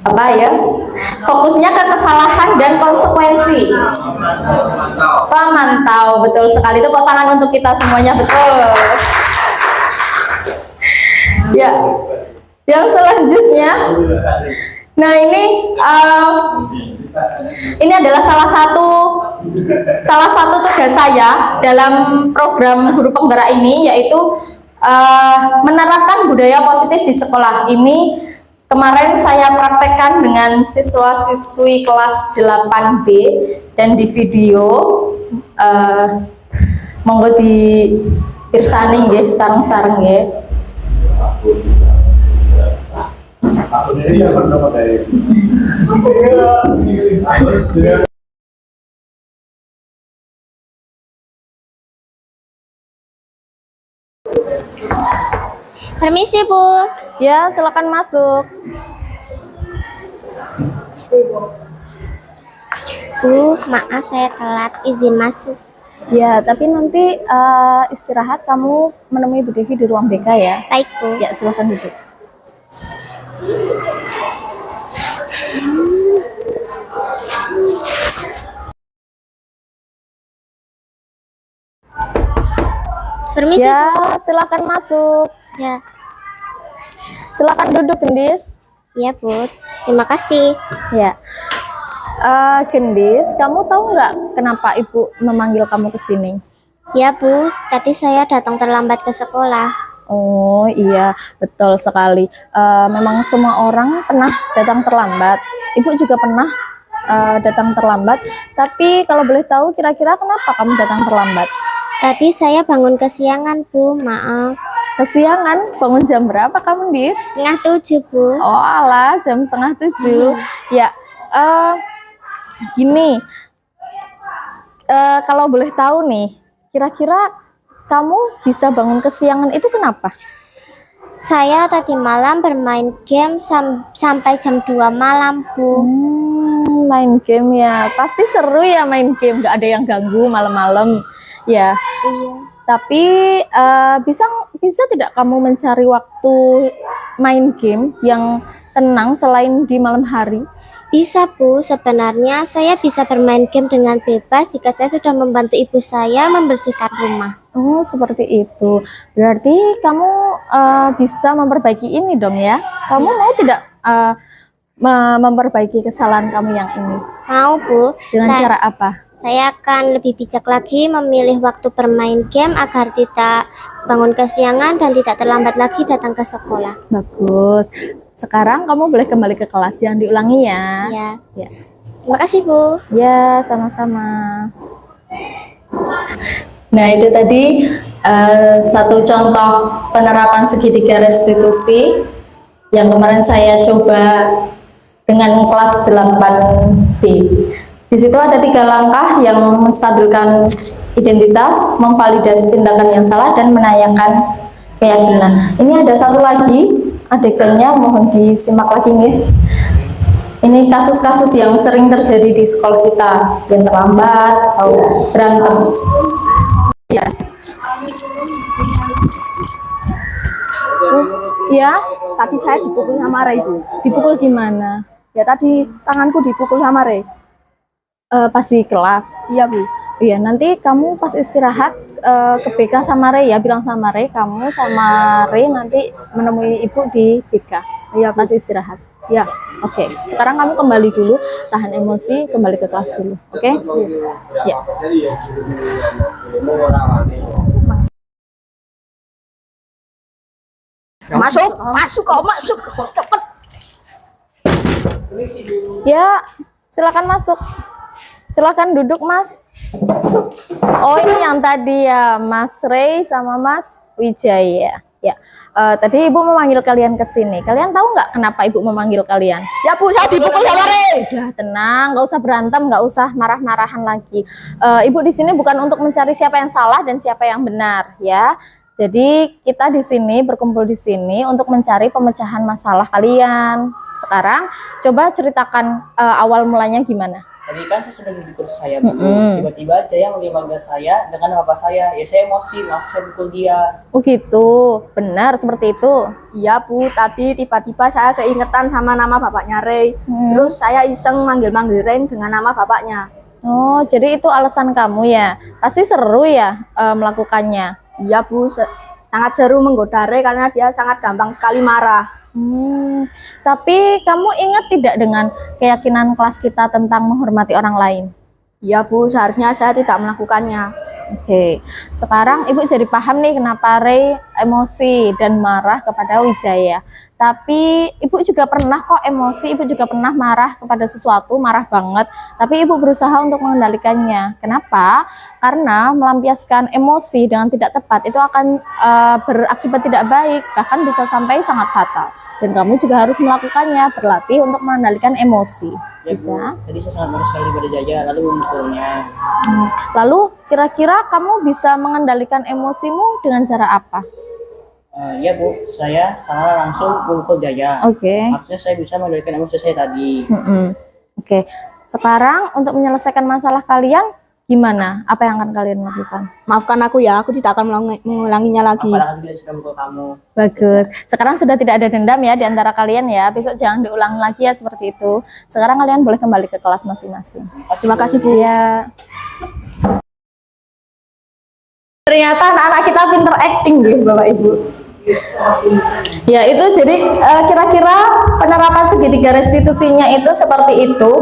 Speaker 3: Apa ya? Fokusnya ke kesalahan dan konsekuensi. Pemantau. Betul sekali. Itu tepuk tangan untuk kita semuanya. Betul. Ya. Yang selanjutnya, nah ini adalah salah satu tugas saya dalam program guru penggerak ini, yaitu menerapkan budaya positif di sekolah. Ini kemarin saya praktekkan dengan siswa-siswi kelas 8B dan di video monggo di pirsani nggih sareng-sareng nggih.
Speaker 5: Permisi Bu.
Speaker 3: Ya, silakan masuk.
Speaker 5: Bu, maaf saya telat, izin masuk.
Speaker 3: Ya, tapi nanti istirahat kamu menemui Bu Devi di ruang BK ya.
Speaker 5: Baik Bu.
Speaker 3: Ya, silakan duduk.
Speaker 5: Permisi
Speaker 3: Ya,
Speaker 5: Bu.
Speaker 3: silakan masuk.
Speaker 5: Ya.
Speaker 3: Silakan duduk, Gendis.
Speaker 5: Ya Bu. Terima kasih.
Speaker 3: Ya. Gendis, kamu tahu nggak kenapa Ibu memanggil kamu ke sini?
Speaker 5: Ya Bu, tadi saya datang terlambat ke sekolah.
Speaker 3: Oh iya, betul sekali. Memang semua orang pernah datang terlambat. Ibu juga pernah datang terlambat. Tapi kalau boleh tahu, kira-kira kenapa kamu datang terlambat?
Speaker 5: Tadi saya bangun kesiangan Bu, maaf.
Speaker 3: Kesiangan? Bangun jam berapa kamu, Dis?
Speaker 5: 6:30 Bu.
Speaker 3: Oh alah, jam 6:30. Ya, gini. Kalau boleh tahu nih, kira-kira kamu bisa bangun kesiangan itu kenapa?
Speaker 5: Saya tadi malam bermain game sampai jam 2 malam Bu.
Speaker 3: Main game ya. Pasti seru ya main game, gak ada yang ganggu malam-malam. Ya.
Speaker 5: Iya.
Speaker 3: Tapi bisa tidak kamu mencari waktu main game yang tenang selain di malam hari?
Speaker 5: Bisa Bu, sebenarnya saya bisa bermain game dengan bebas jika saya sudah membantu ibu saya membersihkan rumah.
Speaker 3: Oh, seperti itu. Berarti kamu bisa memperbaiki ini dong ya? Kamu mau tidak memperbaiki kesalahan kamu yang ini?
Speaker 5: Mau Bu.
Speaker 3: Dengan cara apa?
Speaker 5: Saya akan lebih bijak lagi memilih waktu bermain game agar tidak bangun kesiangan dan tidak terlambat lagi datang ke sekolah.
Speaker 3: Bagus. Sekarang kamu boleh kembali ke kelas, yang diulangi ya.
Speaker 5: Ya.
Speaker 3: Ya.
Speaker 5: Terima kasih Bu.
Speaker 3: Ya, sama-sama. Nah, itu tadi satu contoh penerapan segitiga restitusi yang kemarin saya coba dengan kelas 8B. Di situ ada 3 langkah yang menstabilkan identitas, memvalidasi tindakan yang salah, dan menanyakan keyakinan. Ini ada satu lagi adegannya, mohon disimak lagi nih. Ini kasus-kasus yang sering terjadi di sekolah kita, yang terlambat atau berantem. Ya. Bu. Ya,
Speaker 4: Tadi saya dipukul sama Ray, Bu.
Speaker 3: dipukul gimana?
Speaker 4: Ya tadi tanganku dipukul sama Ray.
Speaker 3: Pas di kelas.
Speaker 4: Iya, Bu.
Speaker 3: Iya, nanti kamu pas istirahat ke BK sama Ray ya, bilang sama Ray, kamu sama Ray nanti menemui ibu di BK.
Speaker 4: Iya, Bu.
Speaker 3: Pas istirahat.
Speaker 4: Ya.
Speaker 3: Oke, sekarang kamu kembali dulu, tahan emosi, kembali ke kelas dulu. Oke? Ya.
Speaker 4: Masuk kok, masuk. Cepet.
Speaker 3: Ya, silakan masuk. Silakan duduk, Mas. Oh, ini yang tadi ya, Mas Ray sama Mas Wijaya. Ya. Tadi Ibu memanggil kalian ke sini. Kalian tahu nggak kenapa Ibu memanggil kalian?
Speaker 4: Ya, Bu, saya dipukul sama Ray.
Speaker 3: Udah tenang, nggak usah berantem, nggak usah marah-marahan lagi. Ibu di sini bukan untuk mencari siapa yang salah dan siapa yang benar, ya. Jadi kita di sini berkumpul di sini untuk mencari pemecahan masalah kalian. Sekarang coba ceritakan awal mulanya gimana?
Speaker 6: Tadi kan saya sedang di kursi saya, Bu. Tiba-tiba Jaya memanggil saya dengan nama bapak saya. Ya saya emosi, langsung saya pukul dia.
Speaker 3: Oh gitu, benar seperti itu.
Speaker 4: Iya, Bu. Tadi tiba-tiba saya keingetan sama nama bapaknya Ray. Terus saya iseng manggil-manggil Ray dengan nama bapaknya.
Speaker 3: Oh, jadi itu alasan kamu ya? Pasti seru ya melakukannya?
Speaker 4: Iya, Bu. Sangat seru menggoda Ray karena dia sangat gampang sekali marah.
Speaker 3: Tapi kamu ingat tidak dengan keyakinan kelas kita tentang menghormati orang lain?
Speaker 4: Iya, Bu. Seharusnya saya tidak melakukannya.
Speaker 3: Oke, sekarang Ibu jadi paham nih kenapa Ray emosi dan marah kepada Wijaya. Tapi Ibu juga pernah kok emosi, Ibu juga pernah marah kepada sesuatu, marah banget. Tapi Ibu berusaha untuk mengendalikannya. Kenapa? Karena melampiaskan emosi dengan tidak tepat itu akan berakibat tidak baik, bahkan bisa sampai sangat fatal. Dan kamu juga harus melakukannya, berlatih untuk mengendalikan emosi.
Speaker 6: Ya,
Speaker 3: Bisa?
Speaker 6: Bu. Tadi saya sangat marah sekali pada Jaya, lalu memukulnya.
Speaker 3: Lalu kira-kira kamu bisa mengendalikan emosimu dengan cara apa?
Speaker 6: Ya, Bu, saya sangat langsung memukul Jaya.
Speaker 3: Oke.
Speaker 6: Maksudnya saya bisa mengendalikan emosi saya tadi.
Speaker 3: Oke. Sekarang untuk menyelesaikan masalah kalian gimana? Apa yang akan kalian lakukan?
Speaker 4: Maafkan aku ya, aku tidak akan mengulanginya lagi.
Speaker 6: Apalagi dia sudah mukul kamu.
Speaker 3: Bagus. Sekarang sudah tidak ada dendam ya di antara kalian ya. Besok jangan diulang lagi ya seperti itu. Sekarang kalian boleh kembali ke kelas masing-masing.
Speaker 4: Terima kasih, Bu.
Speaker 3: Ya. Ternyata anak-anak kita pinter acting gitu, Bapak Ibu. Ya itu jadi kira-kira penerapan segitiga restitusinya itu seperti itu.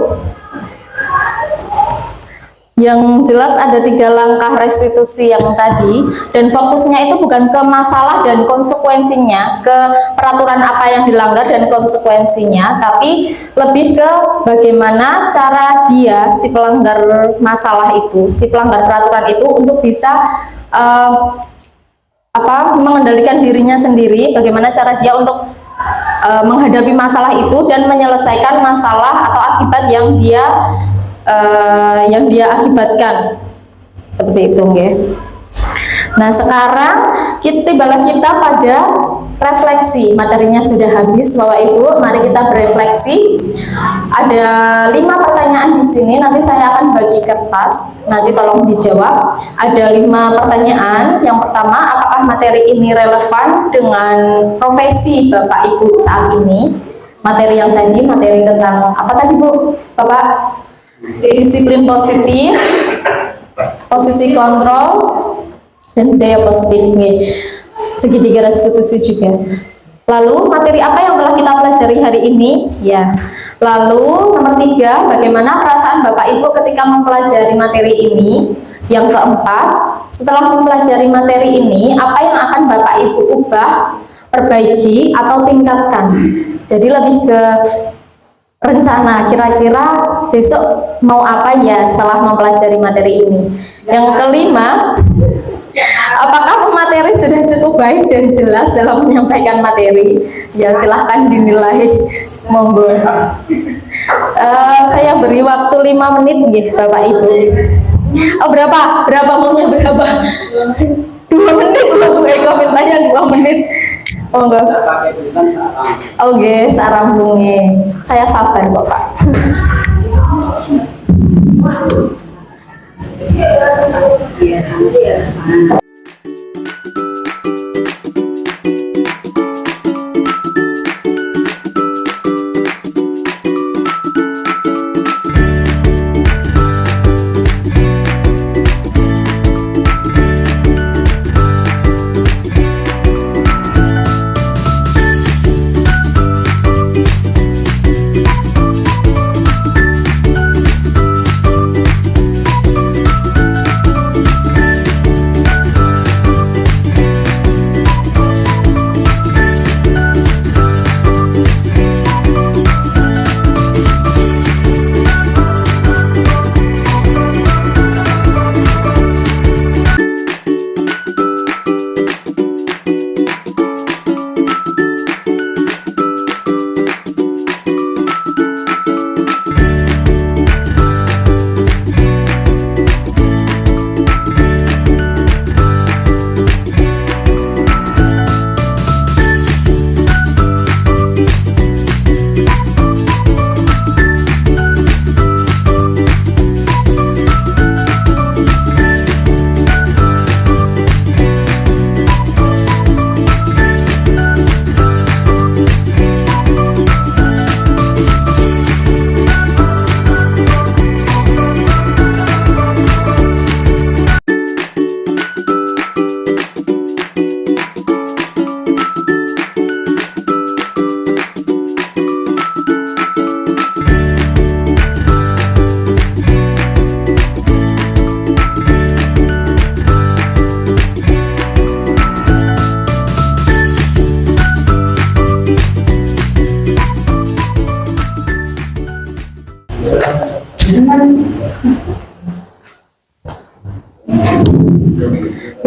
Speaker 3: Yang jelas ada 3 langkah restitusi yang tadi, dan fokusnya itu bukan ke masalah dan konsekuensinya, ke peraturan apa yang dilanggar dan konsekuensinya, tapi lebih ke bagaimana cara dia, si pelanggar masalah itu, si pelanggar peraturan itu untuk bisa mengendalikan dirinya sendiri, bagaimana cara dia untuk menghadapi masalah itu dan menyelesaikan masalah atau akibat yang dia akibatkan, seperti itu, nggih. Nah sekarang tibalah kita pada refleksi. Materinya sudah habis, Bapak Ibu. Mari kita berefleksi. Ada 5 pertanyaan di sini. Nanti saya akan bagi kertas. Nanti tolong dijawab. Ada 5 pertanyaan. Yang pertama, apakah materi ini relevan dengan profesi Bapak Ibu saat ini? Materi yang tadi, materi tentang apa tadi, Bu? Bapak? Disiplin positif, posisi kontrol, dan budaya positif. Segitiga restitusi juga. Lalu materi apa yang telah kita pelajari hari ini? Ya. Lalu nomor 3, bagaimana perasaan Bapak Ibu ketika mempelajari materi ini? Yang keempat, setelah mempelajari materi ini, apa yang akan Bapak Ibu ubah, perbaiki, atau tingkatkan? Jadi lebih ke rencana, kira-kira besok mau apa ya setelah mempelajari materi ini. Yang kelima, apakah pemateri sudah cukup baik dan jelas dalam menyampaikan materi? Ya silahkan dinilai, monggo. Saya beri waktu 5 menit gitu Bapak Ibu. Oh berapa maunya berapa? 2 menit loh, komentarnya 2 menit. Oh enggak. Oke, sarambungi. Saya sabar kok, Pak. Iya,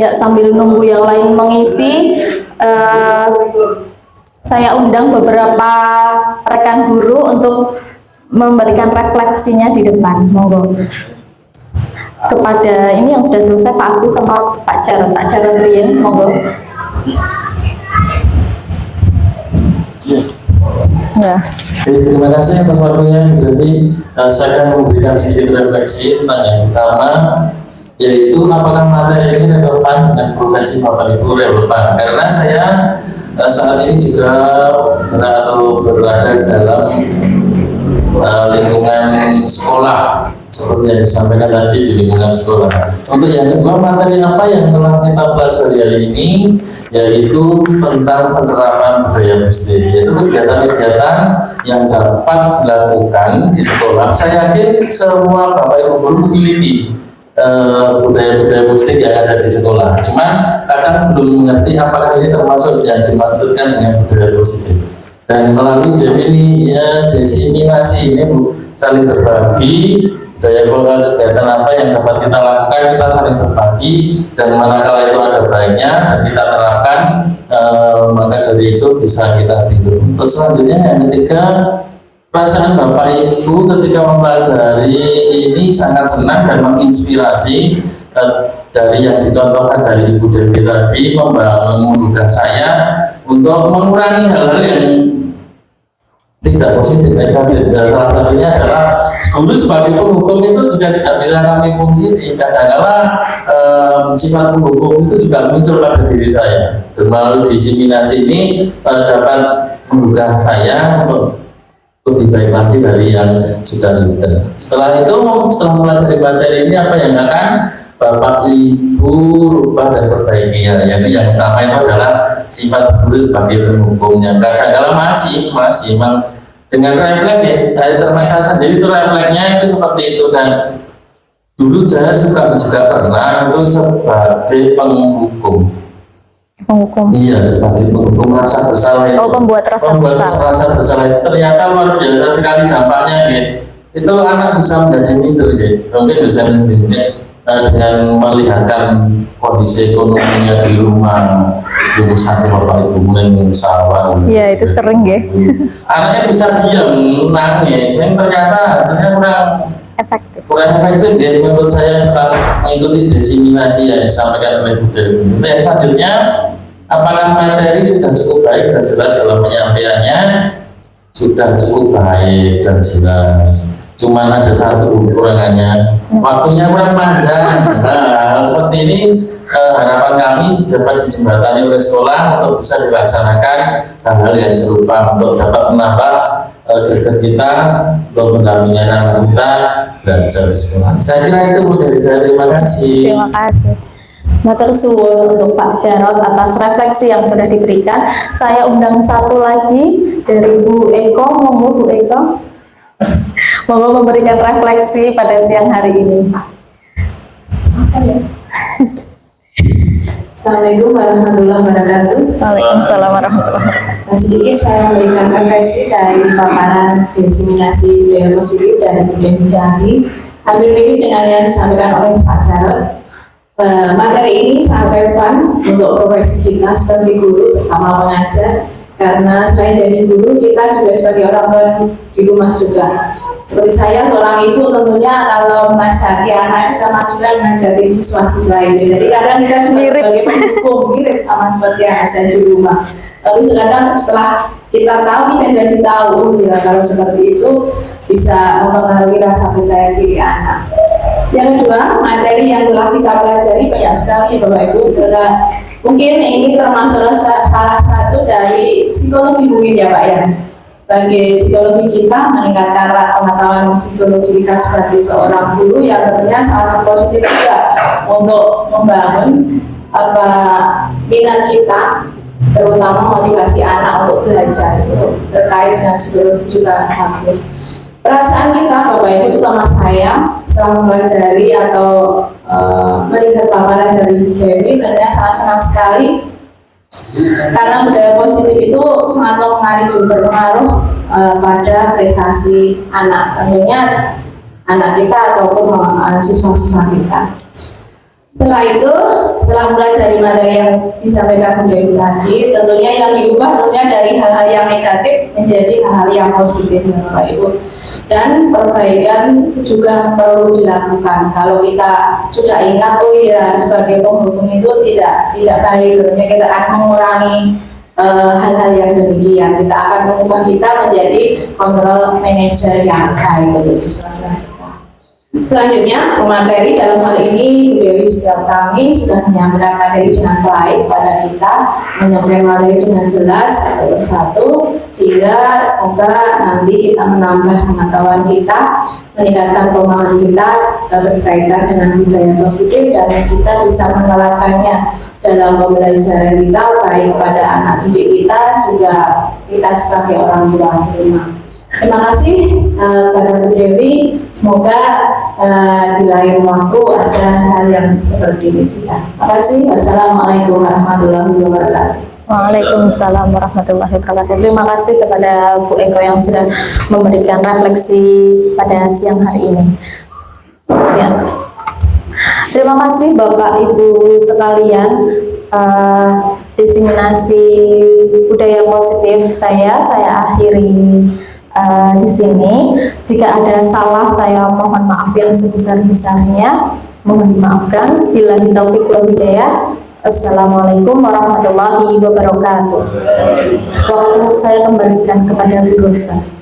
Speaker 3: Ya, sambil nunggu yang lain mengisi, saya undang beberapa rekan guru untuk memberikan refleksinya di depan. Monggo. Kepada ini yang sudah selesai, Pak Agus sama Pak Jarod Rien, monggo. Ya.
Speaker 7: Terima kasih atas waktunya. Berarti saya akan memberikan sedikit refleksi tentang yang pertama, yaitu apakah materi ini relevan dengan profesi Bapak Ibu relevan. Karena saya saat ini juga berada dalam lingkungan sekolah, seperti yang disampaikan tadi di lingkungan sekolah. Untuk yang kedua, materi apa yang telah kita pelajari hari ini, yaitu tentang penerapan budaya positif, yaitu kegiatan-kegiatan yang dapat dilakukan di sekolah. Saya yakin semua Bapak Ibu guru memiliki budaya-budaya positif yang ada di sekolah. Cuma kadang belum mengerti apakah ini termasuk yang dimaksudkan dengan budaya positif. Dan melalui diseminasi ini saling berbagi daya kegiatan apa yang dapat kita lakukan, kita saling berbagi, dan manakala itu ada baiknya dan kita terapkan, maka dari itu bisa kita tiru. Untuk selanjutnya yang ketiga, perasaan Bapak Ibu ketika mempelajari ini sangat senang dan menginspirasi dari yang dicontohkan dari Ibu Dewi tadi, menggugah saya untuk mengurangi hal-hal yang tidak positif, negatif. Dan salah satunya adalah guru sebagai penghukum itu juga tidak bisa kami pungkiri. Kadang-kadang sifat penghukum itu juga muncul pada diri saya. Dan melalui diseminasi ini dapat menggugah saya untuk lebih baik lagi dari yang sudah-sudah. Setelah itu, setelah mempelajari materi ini, apa yang akan Bapak Ibu rubah dan perbaiki? Yaitu yang pertama itu adalah sifat guru sebagai penghukumnya. Kadang-kadang masih memang dengan refleks ya, saya termasuk sendiri itu refleksnya itu seperti itu. Dan dulu saya juga pernah itu sebagai penghukum. Iya, sebagai penghukum rasa bersalah itu.
Speaker 3: Pembuat rasa
Speaker 7: bersalah itu ternyata luar biasa sekali dampaknya gitu. Itu anak bisa menjadi minder gitu. Mungkin bisa dengan melihatkan kondisi ekonominya di rumah, ibu sakit, bapak ibu mulai sawah.
Speaker 3: Iya, itu sering ya.
Speaker 7: Anaknya bisa diam nangis, yang ternyata hasilnya kurang efektif ya menurut saya setelah mengikuti diseminasi yang disampaikan oleh Bu Dewi. Yang selanjutnya, apakah materi sudah cukup baik dan jelas dalam penyampaiannya? Sudah cukup baik dan jelas. Cuman ada satu kekurangannya, waktunya kurang panjang. Hal seperti ini harapan kami dapat dijembatani oleh sekolah untuk bisa dilaksanakan hal-hal yang serupa untuk dapat menambah greget kita untuk mendampingi anak kita belajar di sekolah. Saya kira itu dari saya. Terima kasih.
Speaker 3: Terima kasih. Matur suwun untuk Pak Jarod atas refleksi yang sudah diberikan. Saya undang satu lagi dari Bu Eko. Monggo Bu Eko. Monggo memberikan refleksi pada siang hari ini.
Speaker 1: Assalamualaikum warahmatullahi wabarakatuh.
Speaker 3: Waalaikumsalam warahmatullahi wabarakatuh.
Speaker 1: Sedikit saya memberikan refleksi dari paparan diseminasi budaya positif dari Bu Dewi tadi. Hampir mirip dengan yang disampaikan oleh Pak Jarod. Materi ini sangat relevan untuk profesi kita sebagai guru, terutama pengajar. Karena selain jadi guru, kita juga sebagai orang tua di rumah juga. Seperti saya seorang ibu, tentunya kalau menasihati anak itu sama juga menasihati siswa-siswa itu. Jadi kadang kita juga sebagai penghukum mirip sama seperti yang saya di rumah. Tapi kadang setelah kita tahu, kita jadi tahu ya, kalau seperti itu bisa mempengaruhi rasa percaya diri anak. Yang kedua, materi yang telah kita pelajari banyak sekali Bapak Ibu. Mungkin ini termasuk salah satu dari psikologi mungkin ya Pak ya. Bagi psikologi kita meningkatkan pengetahuan psikologi kita sebagai seorang guru yang tentunya sangat positif juga untuk membangun minat kita, terutama motivasi anak untuk belajar itu terkait dengan psikologi juga bagus. Perasaan kita Bapak Ibu, terutama saya setelah mempelajari atau melihat paparan dari Bu Dewi, ternyata sangat senang sekali karena budaya positif itu sangat berpengaruh pada prestasi anak, tentunya anak kita ataupun siswa-siswa kita. Setelah itu, setelah mulai dari materi yang disampaikan Bu Dewi tadi, tentunya yang diubah tentunya dari hal-hal yang negatif menjadi hal-hal yang positif, Bapak Ibu. Dan perbaikan juga perlu dilakukan. Kalau kita sudah ingat, oh iya, sebagai penghubung itu tidak baik, tentunya kita akan mengurangi hal-hal yang demikian. Kita akan mengubah kita menjadi control manager yang baik untuk siswa-siswa kita. Selanjutnya, pemateri dalam hal ini Bu Dewi setiap kami sudah menyampaikan materi dengan baik pada kita, menyampaikan materi dengan jelas satu persatu, sehingga semoga nanti kita menambah pengetahuan kita, meningkatkan pemahaman kita berkaitan dengan budaya positif, dan kita bisa menerapkannya dalam pembelajaran kita, baik kepada anak didik kita, juga kita sebagai orang tua di rumah. Terima kasih pada Bu Dewi. Semoga di lain waktu ada hal yang seperti ini juga. Terima kasih. Wassalamualaikum warahmatullahi wabarakatuh.
Speaker 3: Waalaikumsalam warahmatullahi wabarakatuh. Terima kasih kepada Bu Eko yang sudah memberikan refleksi pada siang hari ini. Ya. Terima kasih Bapak Ibu sekalian. Diseminasi budaya positif saya akhiri di sini. Jika ada salah, saya mohon maaf yang sebesar-besarnya. Mohon dimaafkan. Billahi taufiq wal hidayah. Assalamualaikum warahmatullahi wabarakatuh. Waktu saya kembalikan kepada Bu Rosa.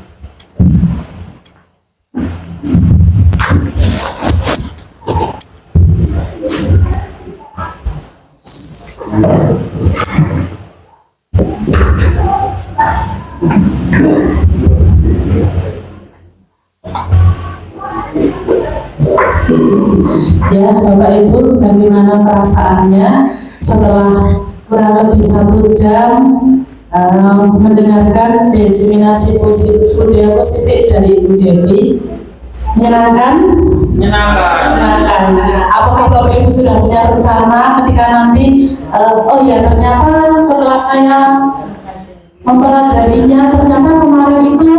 Speaker 1: Ya, Bapak Ibu, bagaimana perasaannya setelah kurang lebih 1 jam mendengarkan diseminasi budaya positif dari Ibu Devi? Menyenangkan? Menyenangkan. Apakah Bapak Ibu sudah punya rencana ketika nanti, oh ya ternyata setelah saya mempelajarinya, ternyata kemarin itu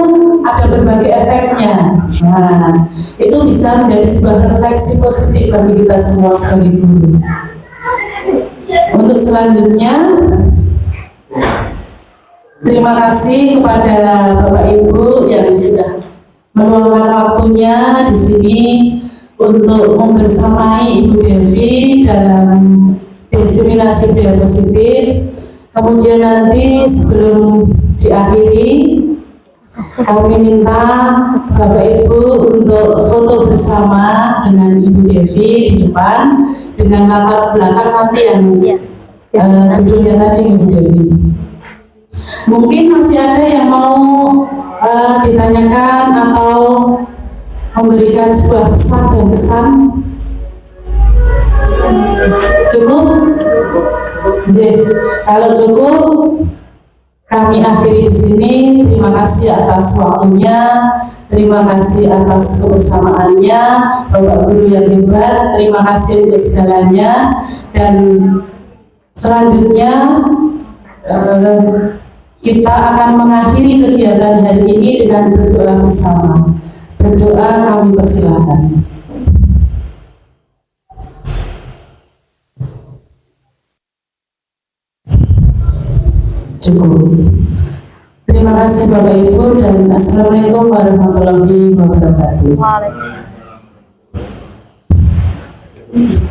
Speaker 1: ada berbagai efeknya. Nah, itu bisa menjadi sebuah refleksi positif bagi kita semua sebagai guru. Untuk selanjutnya, terima kasih kepada Bapak Ibu yang sudah meluangkan waktunya di sini untuk membersamai Ibu Devi dalam diseminasi budaya positif. Kemudian nanti sebelum diakhiri, kami minta Bapak Ibu untuk foto bersama dengan Ibu Devi di depan dengan latar belakang nanti yang judulnya tadi Ibu Devi. Mungkin masih ada yang mau ditanyakan atau memberikan sebuah pesan dan kesan. Cukup? Kalau cukup, kami akhiri di sini. Terima kasih atas waktunya, terima kasih atas kebersamaannya, Bapak Guru yang hebat. Terima kasih untuk segalanya. Dan selanjutnya kita akan mengakhiri kegiatan hari ini dengan berdoa bersama. Berdoa kami persilahkan. Cukup. Terima kasih Bapak Ibu dan Assalamualaikum warahmatullahi wabarakatuh.
Speaker 3: Waalaikumsalam.